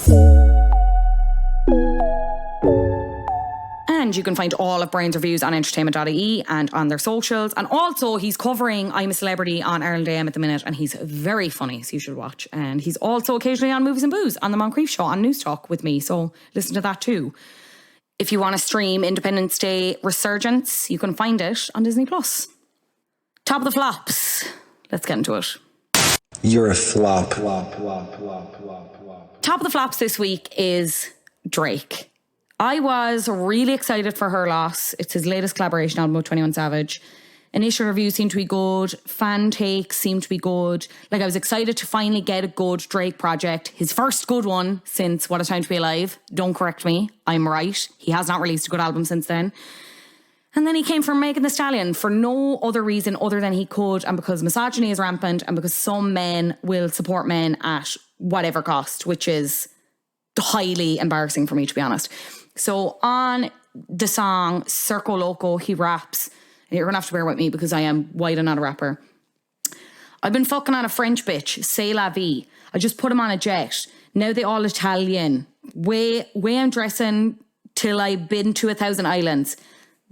And you can find all of Brian's reviews on Entertainment.ie and on their socials. And also, he's covering I'm a Celebrity on Ireland AM at the minute, and he's very funny, so you should watch. And he's also occasionally on Movies and Booze on the Moncrief Show on News Talk with me, so listen to that too. If you want to stream Independence Day Resurgence, you can find it on Disney+. Top of the flops. Let's get into it. You're a flop. Top of the flops this week is Drake. I was really excited for her loss. It's his latest collaboration album with 21 Savage. Initial reviews seem to be good. Fan takes seem to be good. Like, I was excited to finally get a good Drake project. His first good one since What a Time to Be Alive. Don't correct me. I'm right. He has not released a good album since then. And then he came for Megan Thee Stallion for no other reason other than he could, and because misogyny is rampant, and because some men will support men at whatever cost, which is highly embarrassing for me, to be honest. So on the song Circo Loco, he raps, and you're going to have to bear with me because I am white and not a rapper. I've been fucking on a French bitch, c'est la vie. I just put him on a jet. Now they all Italian. Way I'm dressing till I've been to 1,000 islands.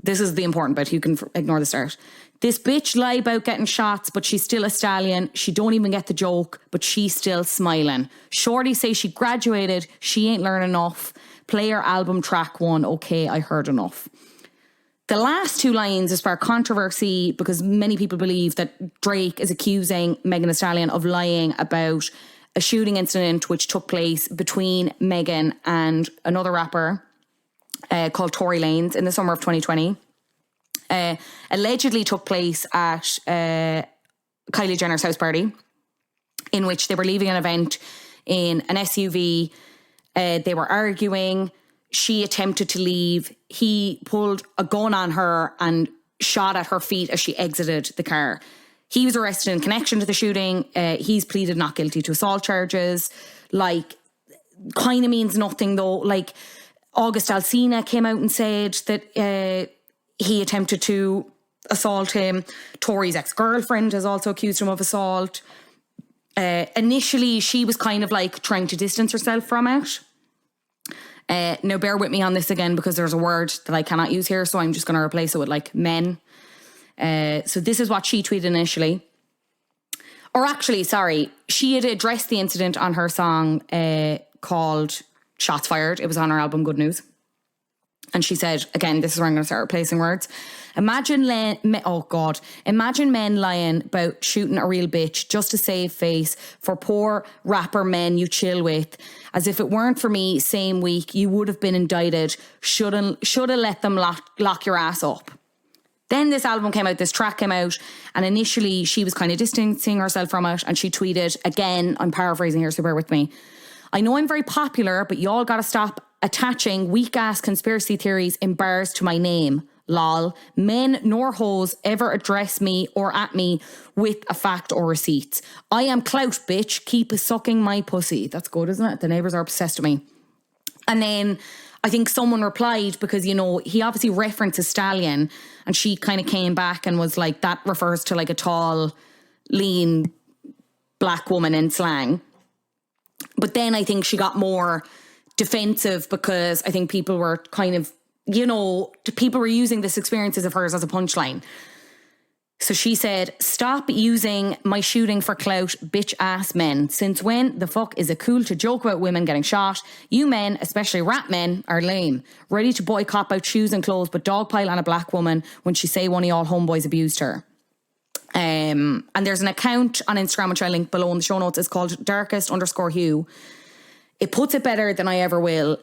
This is the important bit. You can ignore the start. This bitch lie about getting shots, but she's still a stallion. She don't even get the joke, but she's still smiling. Shorty say she graduated. She ain't learning enough. Play her album track 1. Okay, I heard enough. The last 2 lines is spark controversy because many people believe that Drake is accusing Megan Thee Stallion of lying about a shooting incident which took place between Megan and another rapper called Tory Lanez in the summer of 2020. Allegedly took place at Kylie Jenner's house party, in which they were leaving an event in an SUV. They were arguing. She attempted to leave. He pulled a gun on her and shot at her feet as she exited the car. He was arrested in connection to the shooting. He's pleaded not guilty to assault charges. Like, kind of means nothing though. Like, August Alsina came out and said that he attempted to assault him. Tory's ex-girlfriend has also accused him of assault. Initially, she was kind of like trying to distance herself from it. Now, bear with me on this again because there's a word that I cannot use here, so I'm just going to replace it with like men. So this is what she tweeted initially. Or actually, sorry, she had addressed the incident on her song called Shots Fired. It was on her album Good News. And she said, again, this is where I'm going to start replacing words. Imagine men lying about shooting a real bitch just to save face for poor rapper men you chill with. As if it weren't for me, same week, you would have been indicted. Shoulda let them lock your ass up. Then this album came out, this track came out, and initially she was kind of distancing herself from it, and she tweeted, again, I'm paraphrasing here, so bear with me. I know I'm very popular, but y'all gotta stop attaching weak-ass conspiracy theories in bars to my name. Lol. Men nor hoes ever address me or at me with a fact or receipts. I am clout, bitch. Keep sucking my pussy. That's good, isn't it? The neighbours are obsessed with me. And then I think someone replied because, you know, he obviously references stallion, and she kind of came back and was like, that refers to like a tall, lean black woman in slang. But then I think she got more defensive because I think people were kind of, you know, people were using this experiences of hers as a punchline. So she said, stop using my shooting for clout, bitch ass men. Since when the fuck is it cool to joke about women getting shot? You men, especially rap men, are lame. Ready to boycott about shoes and clothes, but dogpile on a black woman when she say one of y'all homeboys abused her. And there's an account on Instagram, which I link below in the show notes. It's called darkest_hue. It puts it better than I ever will.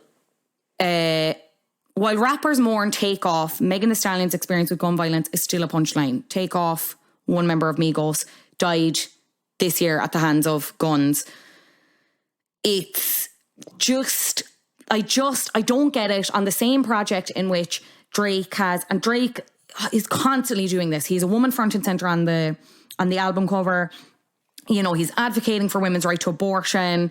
While rappers mourn Takeoff, Megan Thee Stallion's experience with gun violence is still a punchline. Takeoff, one member of Migos, died this year at the hands of guns. It's just, I don't get it. On the same project in which Drake has, and Drake is constantly doing this. He's a woman front and center on the album cover. You know, he's advocating for women's right to abortion,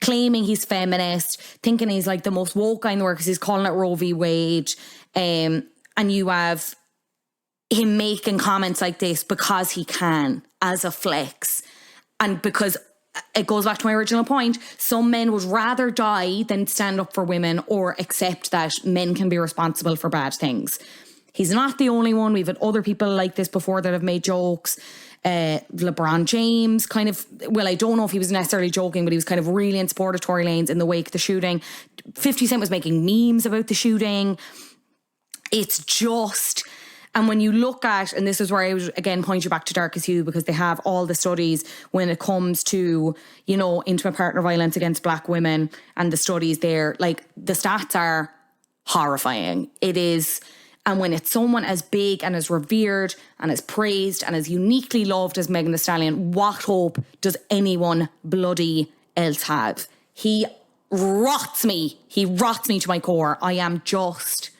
claiming he's feminist, thinking he's like the most woke guy in the world because he's calling it Roe v. Wade. And you have him making comments like this because he can, as a flex. And because it goes back to my original point, some men would rather die than stand up for women or accept that men can be responsible for bad things. He's not the only one. We've had other people like this before that have made jokes. LeBron James kind of, well, I don't know if he was necessarily joking, but he was kind of really in support of Tory Lanez in the wake of the shooting. 50 Cent was making memes about the shooting. It's just, and when you look at, and this is where I would again point you back to Darkest Hue, because they have all the studies when it comes to, you know, intimate partner violence against black women, and the studies there, like the stats are horrifying. It is. And when it's someone as big and as revered and as praised and as uniquely loved as Megan Thee Stallion, what hope does anyone bloody else have? He rots me. He rots me to my core. I am just...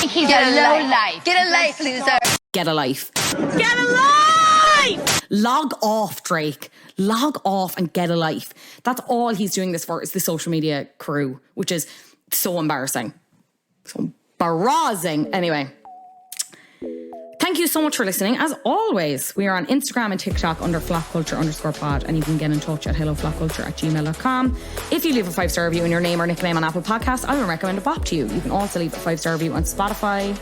He's a low life. Get a life, loser. Get a life. Get a life! Log off, Drake. Log off and get a life. That's all he's doing this for, is the social media crew, which is so embarrassing. So embarrassing. Anyway, thank you so much for listening. As always, we are on Instagram and TikTok under flopculture_pod, and you can get in touch at helloflopculture@gmail.com. If you leave a 5-star review in your name or nickname on Apple Podcasts, I will recommend a bop to you. You can also leave a 5-star review on Spotify.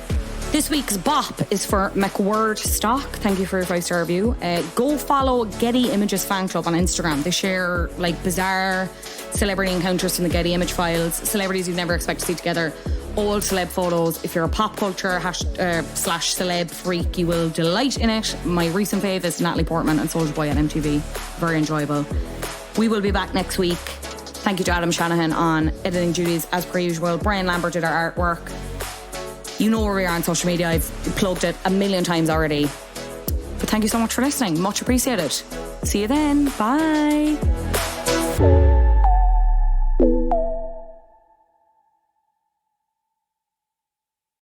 This week's bop is for McWord Stock. Thank you for your 5-star review. Go follow Getty Images fan club on Instagram. They share like bizarre celebrity encounters from the Getty Image files, celebrities you'd never expect to see together, old celeb photos. If you're a pop culture /celeb freak, you will delight in it. My recent fave is Natalie Portman and Soulja Boy at MTV. Very enjoyable. We will be back next week. Thank you to Adam Shanahan on editing duties as per usual. Brian Lambert did our artwork. You know where we are on social media. I've plugged it a million times already. But thank you so much for listening. Much appreciated. See you then. Bye.